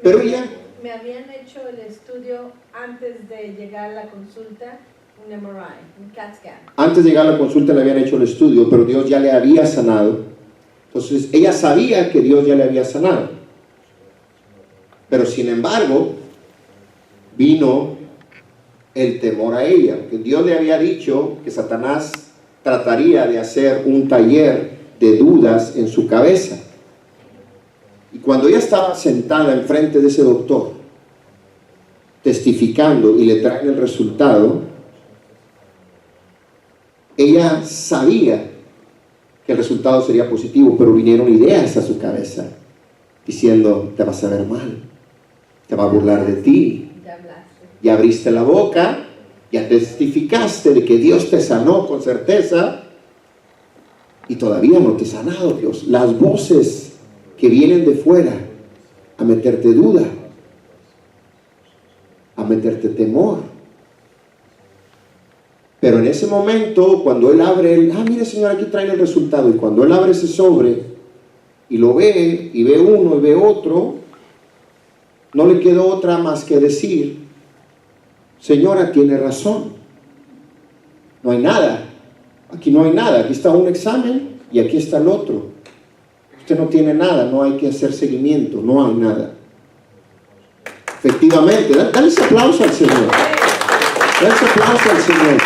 Pero ella... Me habían hecho el estudio antes de llegar a la consulta, un MRI, un CAT scan. Antes de llegar a la consulta le habían hecho el estudio, pero Dios ya le había sanado. Entonces, ella sabía que Dios ya le había sanado. Pero sin embargo, vino el temor a ella, porque Dios le había dicho que Satanás trataría de hacer un taller de dudas en su cabeza. Y cuando ella estaba sentada enfrente de ese doctor, testificando, y le traen el resultado, ella sabía que el resultado sería positivo, pero vinieron ideas a su cabeza, diciendo: te vas a ver mal, te va a burlar de ti, ya abriste la boca, ya testificaste de que Dios te sanó con certeza, y todavía no te ha sanado Dios. Las voces que vienen de fuera a meterte duda, a meterte temor. Pero en ese momento, cuando él abre mire Señor, aquí trae el resultado, y cuando él abre ese sobre y lo ve, y ve uno y ve otro, no le quedó otra más que decir: Señora, tiene razón, no hay nada, aquí no hay nada, aquí está un examen y aquí está el otro. Usted no tiene nada, no hay que hacer seguimiento, no hay nada. Efectivamente, dale ese aplauso al Señor. Dale ese aplauso al Señor.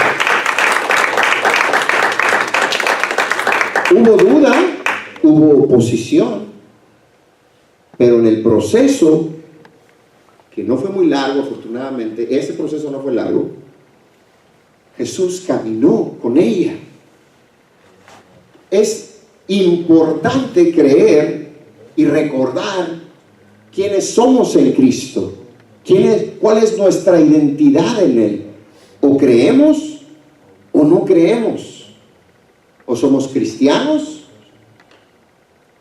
Hubo duda, hubo oposición, pero en el proceso, que no fue muy largo afortunadamente, ese proceso no fue largo, Jesús caminó con ella. Es importante creer y recordar quiénes somos en Cristo, cuál es nuestra identidad en Él. O creemos o no creemos, o somos cristianos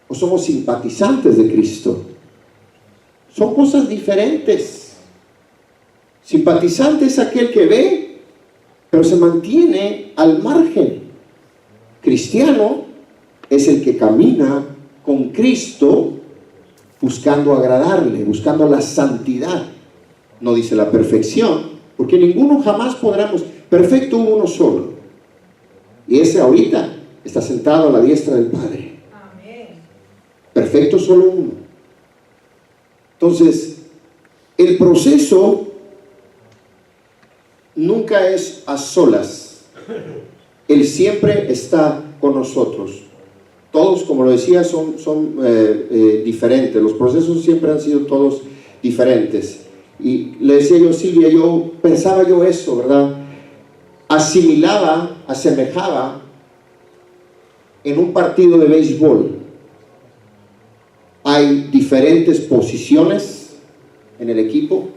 o somos simpatizantes de Cristo. Son cosas diferentes. Simpatizante es aquel que ve, pero se mantiene al margen. Cristiano es el que camina con Cristo buscando agradarle, buscando la santidad. No dice la perfección, porque ninguno jamás podremos. Perfecto hubo uno solo, y ese ahorita está sentado a la diestra del Padre. Amén. Perfecto solo uno. Entonces, el proceso nunca es a solas. Él siempre está con nosotros. Todos, como lo decía, son diferentes. Los procesos siempre han sido todos diferentes. Y le decía yo, Silvia, pensaba eso, ¿verdad? Asemejaba en un partido de béisbol. Hay diferentes posiciones en el equipo,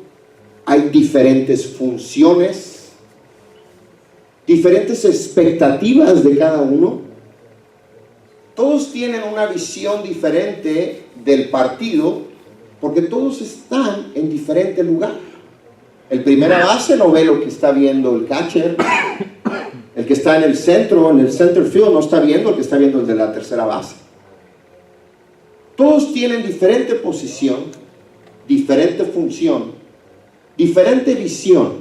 hay diferentes funciones, diferentes expectativas de cada uno. Todos tienen una visión diferente del partido, porque todos están en diferente lugar. El primera base no ve lo que está viendo el catcher. El que está en el centro, en el center field, no está viendo lo que está viendo el de la tercera base. Todos tienen diferente posición, diferente función, diferente visión.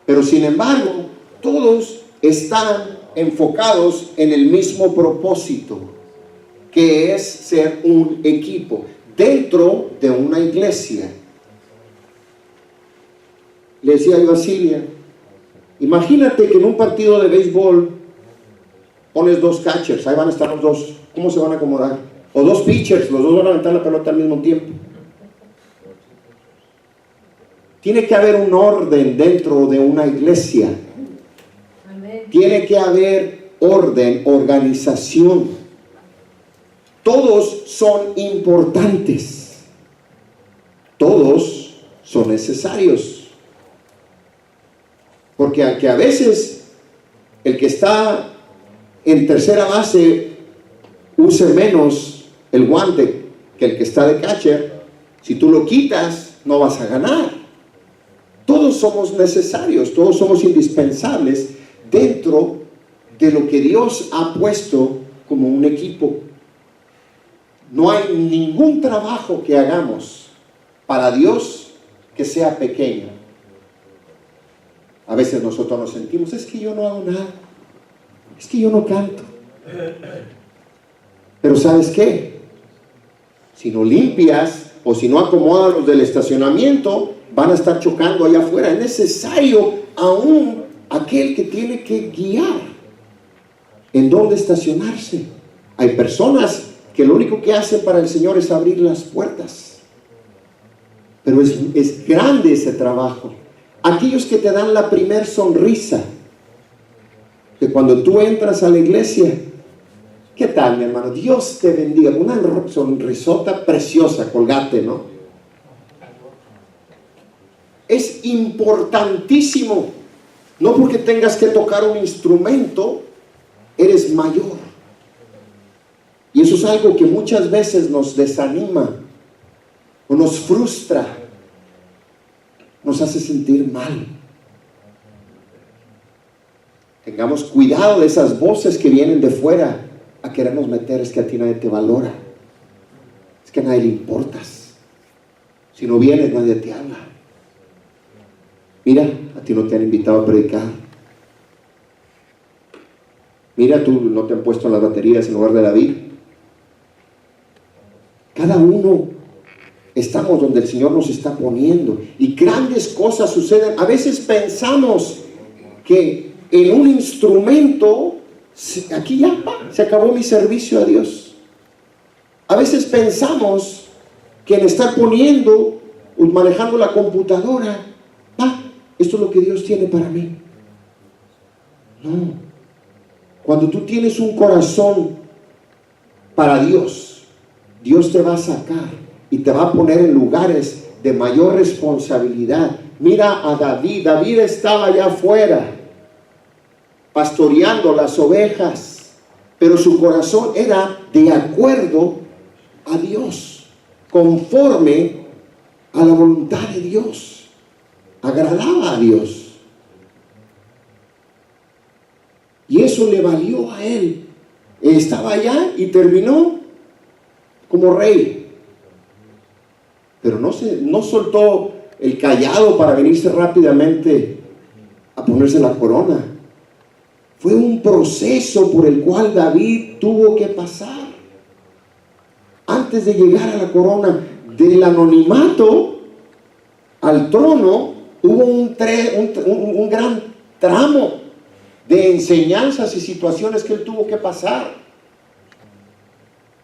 Pero sin embargo, todos están enfocados en el mismo propósito, que es ser un equipo dentro de una iglesia. Le decía yo a Silvia, imagínate que en un partido de béisbol pones dos catchers, ahí van a estar los dos, ¿cómo se van a acomodar? O dos pitchers, los dos van a aventar la pelota al mismo tiempo. Tiene que haber un orden dentro de una iglesia. Amén. Tiene que haber orden, organización. Todos son importantes. Todos son necesarios. Porque aunque a veces el que está en tercera base use menos el guante que el que está de catcher, si tú lo quitas, no vas a ganar. Todos somos necesarios, todos somos indispensables dentro de lo que Dios ha puesto como un equipo. No hay ningún trabajo que hagamos para Dios que sea pequeño. A veces nosotros nos sentimos, es que yo no hago nada, es que yo no canto. Pero ¿sabes qué? Si no limpias o si no acomodas los del estacionamiento, van a estar chocando allá afuera. Es necesario aún aquel que tiene que guiar en dónde estacionarse. Hay personas que lo único que hacen para el Señor es abrir las puertas. Pero es grande ese trabajo. Aquellos que te dan la primer sonrisa, que cuando tú entras a la iglesia, ¿qué tal, mi hermano? Dios te bendiga. Una sonrisota preciosa, Colgate, ¿no? Es importantísimo. No porque tengas que tocar un instrumento, eres mayor. Y eso es algo que muchas veces nos desanima o nos frustra, nos hace sentir mal. Tengamos cuidado de esas voces que vienen de fuera a querernos meter. Es que a ti nadie te valora, es que a nadie le importas, si no vienes nadie te habla, mira, a ti no te han invitado a predicar, mira, tú no te han puesto las baterías en lugar de David. Cada uno estamos donde el Señor nos está poniendo y grandes cosas suceden. A veces pensamos que en un instrumento, aquí ya se acabó mi servicio a Dios. A veces pensamos que en estar poniendo o manejando la computadora, esto es lo que Dios tiene para mí. No. Cuando tú tienes un corazón para Dios, Dios te va a sacar y te va a poner en lugares de mayor responsabilidad. Mira a David. David estaba allá afuera pastoreando las ovejas, pero su corazón era de acuerdo a Dios, conforme a la voluntad de Dios, agradaba a Dios, y eso le valió a él. Estaba allá y terminó como rey, pero no soltó el cayado para venirse rápidamente a ponerse la corona. Fue un proceso por el cual David tuvo que pasar antes de llegar a la corona. Del anonimato al trono hubo un gran tramo de enseñanzas y situaciones que él tuvo que pasar.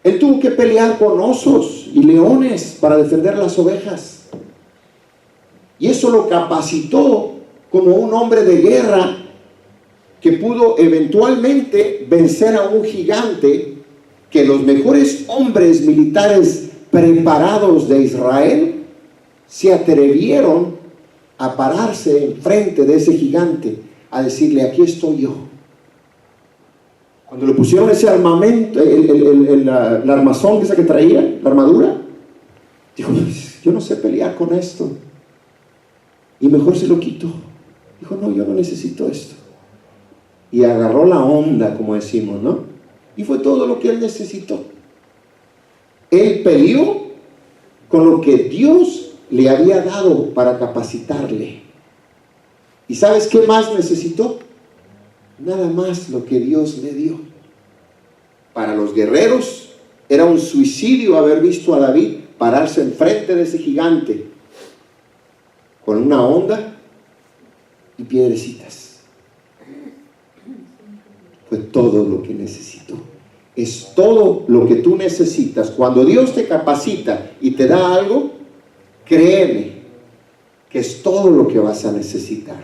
Él tuvo que pelear con osos y leones para defender las ovejas, y eso lo capacitó como un hombre de guerra que pudo eventualmente vencer a un gigante que los mejores hombres militares preparados de Israel se atrevieron a pararse enfrente de ese gigante, a decirle: aquí estoy yo. Cuando le pusieron ese armamento, la armazón esa que traía, la armadura, dijo: yo no sé pelear con esto, y mejor se lo quitó. Dijo: no, yo no necesito esto. Y agarró la onda, como decimos, ¿no? Y fue todo lo que él necesitó. Él peleó con lo que Dios le había dado para capacitarle. ¿Y sabes qué más necesitó? Nada más lo que Dios le dio. Para los guerreros era un suicidio haber visto a David pararse enfrente de ese gigante con una honda y piedrecitas. Fue todo lo que necesitó. Es todo lo que tú necesitas. Cuando Dios te capacita y te da algo, créeme que es todo lo que vas a necesitar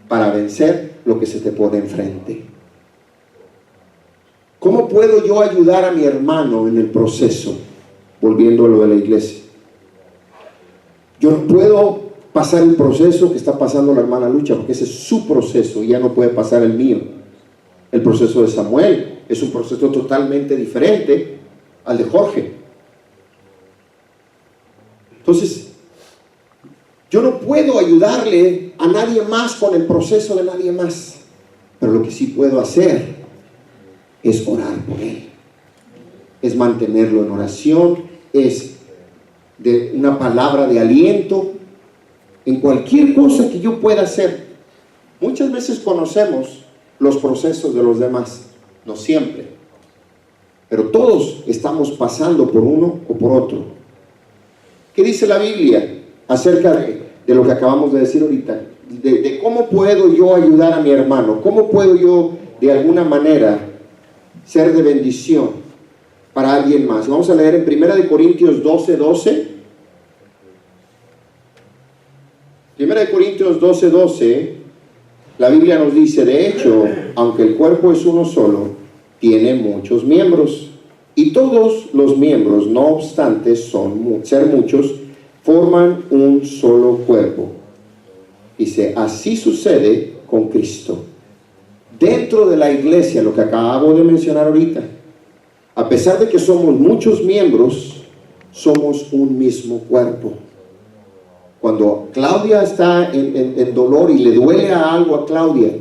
para vencer lo que se te pone enfrente. ¿Cómo puedo yo ayudar a mi hermano en el proceso? Volviendo a lo de la iglesia. Yo no puedo pasar el proceso que está pasando la hermana Lucha, porque ese es su proceso y ya no puede pasar el mío. El proceso de Samuel es un proceso totalmente diferente al de Jorge. Entonces, yo no puedo ayudarle a nadie más con el proceso de nadie más, pero lo que sí puedo hacer es orar por él, es mantenerlo en oración, es de una palabra de aliento, en cualquier cosa que yo pueda hacer. Muchas veces conocemos los procesos de los demás, no siempre, pero todos estamos pasando por uno o por otro. ¿Qué dice la Biblia acerca de lo que acabamos de decir ahorita? De cómo puedo yo ayudar a mi hermano, cómo puedo yo de alguna manera ser de bendición para alguien más. Vamos a leer en 1 Corintios 12:12. 1 Corintios 12:12. La Biblia nos dice: de hecho, aunque el cuerpo es uno solo, tiene muchos miembros, y todos los miembros, no obstante ser muchos, forman un solo cuerpo. Dice: así sucede con Cristo. Dentro de la iglesia, lo que acabo de mencionar ahorita, A pesar de que somos muchos miembros, somos un mismo cuerpo. Cuando Claudia está en dolor y le duele algo a Claudia,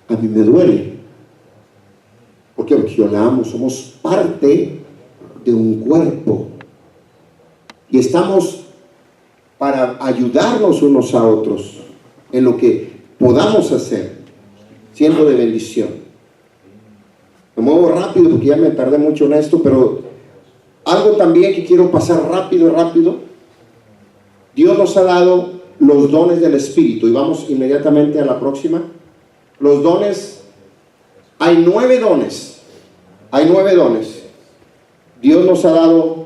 a mí me duele. ¿Por qué? Porque yo la amo, somos parte de un cuerpo. Y estamos para ayudarnos unos a otros en lo que podamos hacer, siendo de bendición. Me muevo rápido porque ya me tardé mucho en esto, pero algo también que quiero pasar rápido. Dios nos ha dado los dones del Espíritu, y vamos inmediatamente a la próxima. Los dones, hay 9 dones. Dios nos ha dado,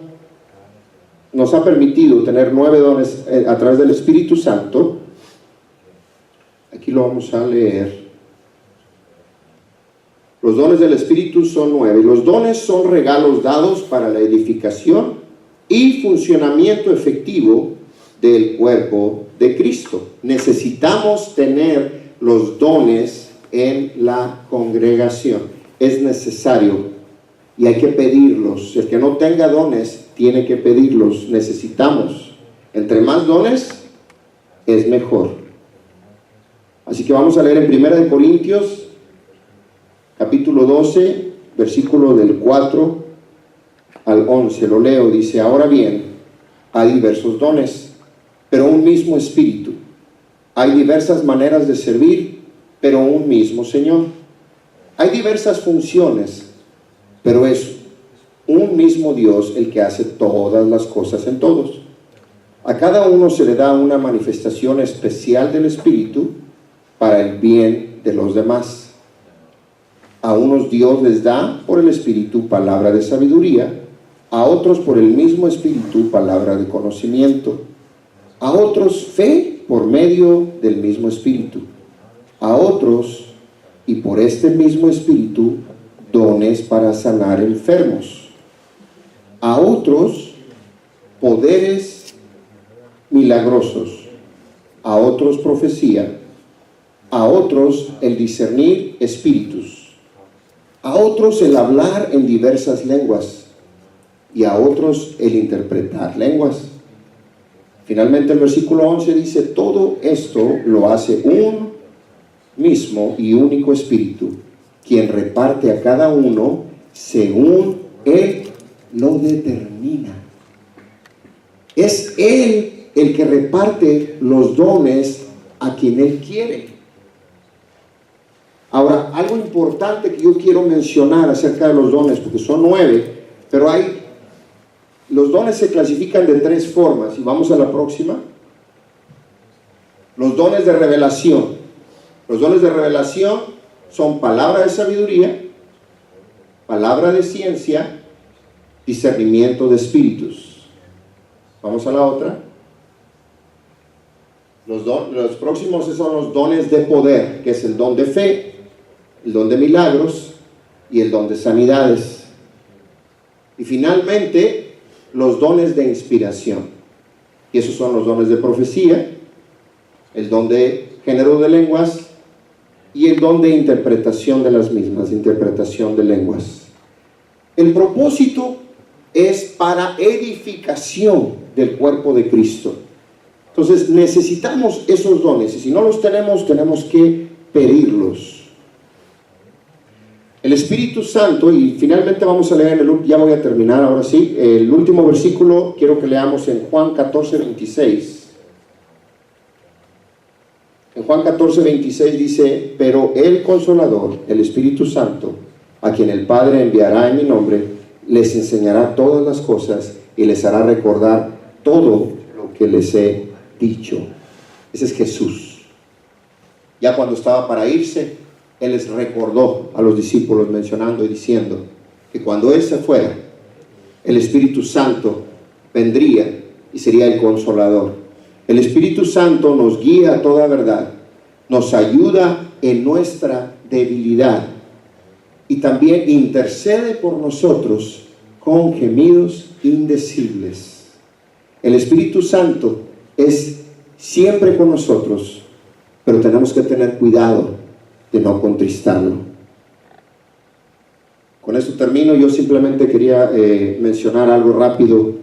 nos ha permitido tener 9 dones a través del Espíritu Santo. Aquí lo vamos a leer. Los dones del Espíritu son 9. Los dones son regalos dados para la edificación y funcionamiento efectivo del cuerpo de Cristo. Necesitamos tener los dones en la congregación. Es necesario y hay que pedirlos. El que no tenga dones tiene que pedirlos. Necesitamos. Entre más dones es mejor. Así que vamos a leer en 1 Corintios capítulo 12, versículo del 4 al 11. Lo leo, dice: ahora bien, hay diversos dones, pero un mismo Espíritu. Hay diversas maneras de servir, pero un mismo Señor. Hay diversas funciones, pero es un mismo Dios el que hace todas las cosas en todos. A cada uno se le da una manifestación especial del Espíritu para el bien de los demás. A unos Dios les da por el Espíritu palabra de sabiduría, a otros por el mismo Espíritu palabra de conocimiento, a otros fe por medio del mismo Espíritu, a otros, y por este mismo Espíritu, dones para sanar enfermos, a otros poderes milagrosos, a otros profecía, a otros el discernir espíritus, a otros el hablar en diversas lenguas, y a otros el interpretar lenguas. Finalmente el versículo 11 dice: todo esto lo hace un mismo y único Espíritu, quien reparte a cada uno según Él lo determina. Es Él el que reparte los dones a quien Él quiere. Ahora, algo importante que yo quiero mencionar acerca de los dones, porque son 9, pero los dones se clasifican de 3 formas, y vamos a la próxima. Los dones de revelación. Los dones de revelación son palabra de sabiduría, palabra de ciencia, discernimiento de espíritus. Vamos a la otra. Los próximos son los dones de poder, que es el don de fe, el don de milagros y el don de sanidades. Y finalmente, los dones de inspiración. Y esos son los dones de profecía, el don de género de lenguas y el don de interpretación de las mismas, interpretación de lenguas. El propósito es para edificación del cuerpo de Cristo. Entonces necesitamos esos dones, y si no los tenemos, tenemos que pedirlos. El Espíritu Santo, y finalmente vamos a leer, ya voy a terminar ahora sí, el último versículo quiero que leamos en Juan 14, 26. En Juan 14, 26 dice: pero el Consolador, el Espíritu Santo, a quien el Padre enviará en mi nombre, les enseñará todas las cosas y les hará recordar todo lo que les he dicho. Ese es Jesús. Ya cuando estaba para irse, Él les recordó a los discípulos, mencionando y diciendo que cuando Él se fuera, el Espíritu Santo vendría y sería el Consolador. El Espíritu Santo nos guía a toda verdad, nos ayuda en nuestra debilidad y también intercede por nosotros con gemidos indecibles. El Espíritu Santo es siempre con nosotros, pero tenemos que tener cuidado de no contristarlo. Con esto termino. Yo simplemente quería mencionar algo rápido.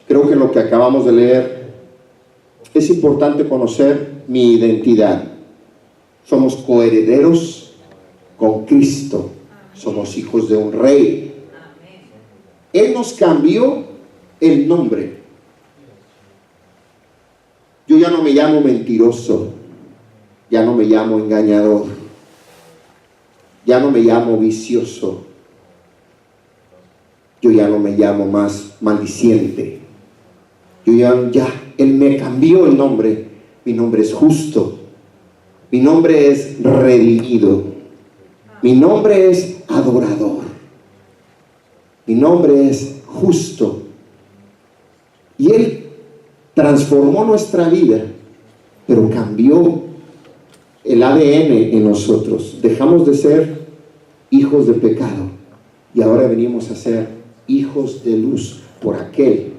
Creo que en lo que acabamos de leer es importante conocer mi identidad. Somos coherederos con Cristo. Somos hijos de un rey. Él nos cambió el nombre. Yo ya no me llamo mentiroso. Ya no me llamo engañador. Ya no me llamo vicioso. Yo ya no me llamo más maldiciente. Él me cambió el nombre. Mi nombre es justo. Mi nombre es redimido. Mi nombre es adorador. Mi nombre es justo. Y Él transformó nuestra vida, pero cambió el ADN en nosotros. Dejamos de ser hijos de pecado y ahora venimos a ser hijos de luz por aquel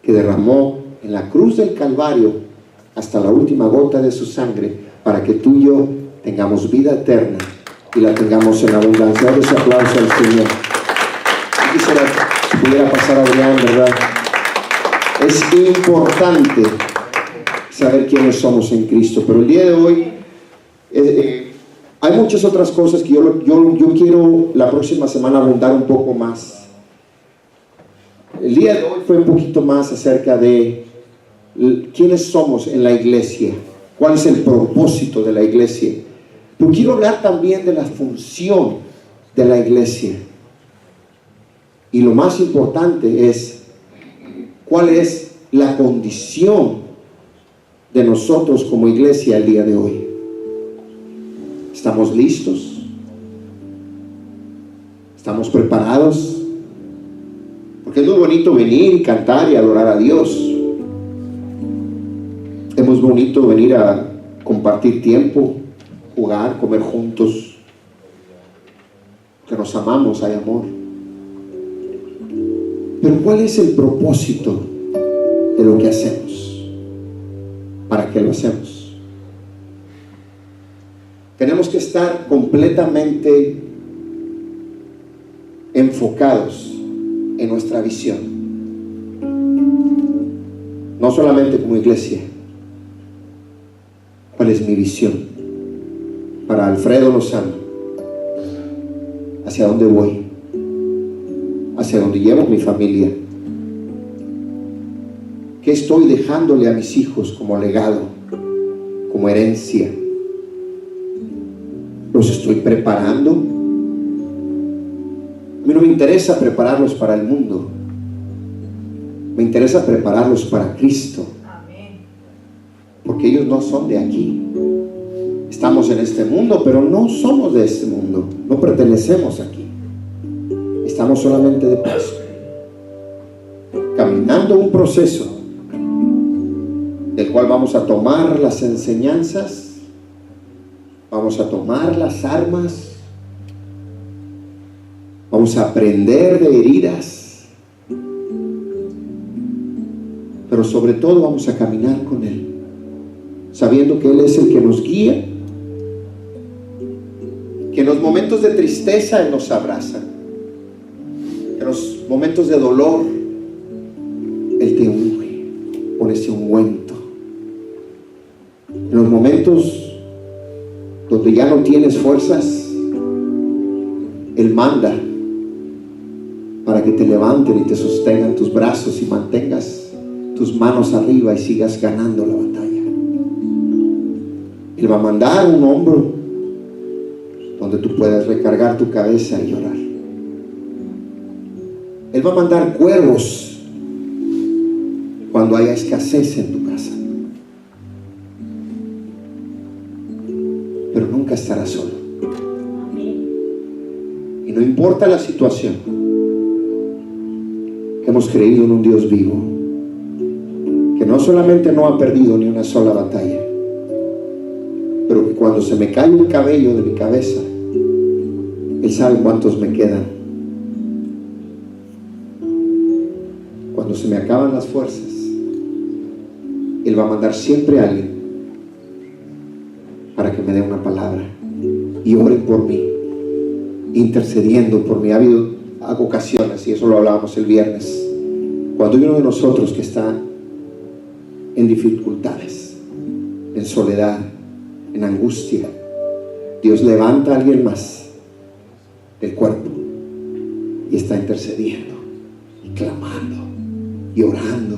que derramó en la cruz del Calvario hasta la última gota de su sangre para que tú y yo tengamos vida eterna y la tengamos en abundancia. Dale ese aplauso al Señor. Yo quisiera que pudiera pasar Adrián, ¿verdad? Es importante saber quiénes somos en Cristo, pero el día de hoy hay muchas otras cosas que yo quiero la próxima semana abundar un poco más. El día de hoy fue un poquito más acerca de quiénes somos en la iglesia, cuál es el propósito de la iglesia. Pero quiero hablar también de la función de la iglesia. Y lo más importante es cuál es la condición de nosotros como iglesia el día de hoy. ¿Estamos listos? ¿Estamos preparados? Porque es muy bonito venir y cantar y adorar a Dios. Es muy bonito venir a compartir tiempo, jugar, comer juntos. Que nos amamos, hay amor. Pero ¿cuál es el propósito de lo que hacemos? ¿Para qué lo hacemos? Tenemos que estar completamente enfocados en nuestra visión. No solamente como iglesia. ¿Cuál es mi visión? Para Alfredo Lozano. ¿Hacia dónde voy? ¿Hacia dónde llevo mi familia? ¿Qué estoy dejándole a mis hijos como legado, como herencia? ¿Los estoy preparando? A mí no me interesa prepararlos para el mundo. Me interesa prepararlos para Cristo. Porque ellos no son de aquí. Estamos en este mundo, pero no somos de este mundo. No pertenecemos aquí. Estamos solamente de paso. Caminando un proceso del cual vamos a tomar las enseñanzas. Vamos a tomar las armas. Vamos a aprender de heridas. Pero sobre todo vamos a caminar con Él, sabiendo que Él es el que nos guía, que en los momentos de tristeza Él nos abraza, que en los momentos de dolor Él te unge, pone ese ungüento. En los momentos donde ya no tienes fuerzas, Él manda para que te levanten y te sostengan tus brazos y mantengas tus manos arriba y sigas ganando la batalla. Él va a mandar un hombro donde tú puedas recargar tu cabeza y llorar. Él va a mandar cuervos cuando haya escasez en tu casa. Pero nunca estarás solo. Y no importa la situación, hemos creído en un Dios vivo, que no solamente no ha perdido ni una sola batalla, pero que cuando se me cae un cabello de mi cabeza, Él sabe cuántos me quedan. Cuando se me acaban las fuerzas, Él va a mandar siempre a alguien para que me dé una palabra y oren por mí, intercediendo por mí. Ha habido ocasiones, y eso lo hablábamos el viernes, cuando hay uno de nosotros que está en dificultades, en soledad, en angustia, Dios levanta a alguien más del cuerpo y está intercediendo y clamando y orando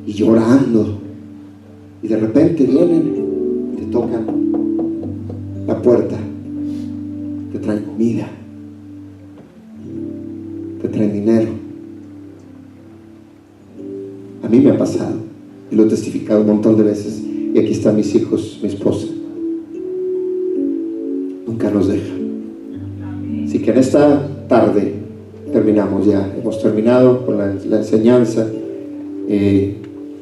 y llorando, y de repente vienen, te tocan la puerta, te traen comida, te traen dinero. A mí me ha pasado y lo he testificado un montón de veces, y aquí están mis hijos, mi esposa. Nunca nos deja. Así que en esta tarde terminamos ya, hemos terminado con la enseñanza.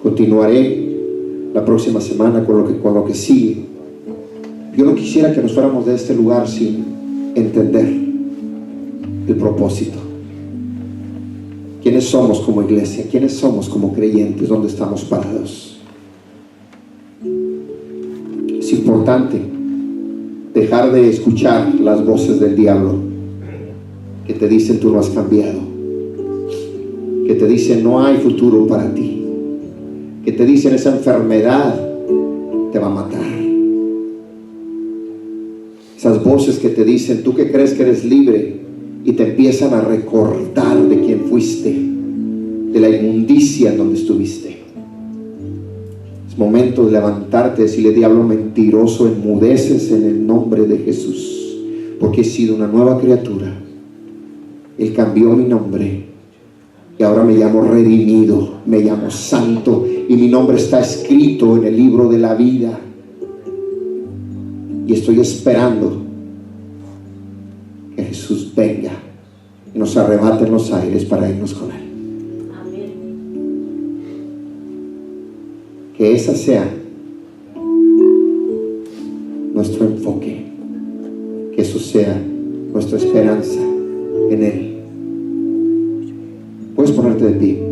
Continuaré la próxima semana con lo que sigue. Yo no quisiera que nos fuéramos de este lugar sin entender el propósito. ¿Quiénes somos como iglesia? ¿Quiénes somos como creyentes? ¿Dónde estamos parados? Es importante dejar de escuchar las voces del diablo que te dicen tú no has cambiado, que te dicen no hay futuro para ti, que te dicen esa enfermedad te va a matar. Esas voces que te dicen tú que crees que eres libre y te empiezan a recordar de quién fuiste, de la inmundicia en donde estuviste. Es momento de levantarte y decirle: diablo mentiroso, enmudeces en el nombre de Jesús, porque he sido una nueva criatura. Él cambió mi nombre y ahora me llamo redimido, me llamo santo, y mi nombre está escrito en el libro de la vida, y estoy esperando que Jesús venga y nos arrebate en los aires para irnos con Él. Amén. Que esa sea nuestro enfoque, que eso sea nuestra esperanza en Él. Puedes ponerte de pie.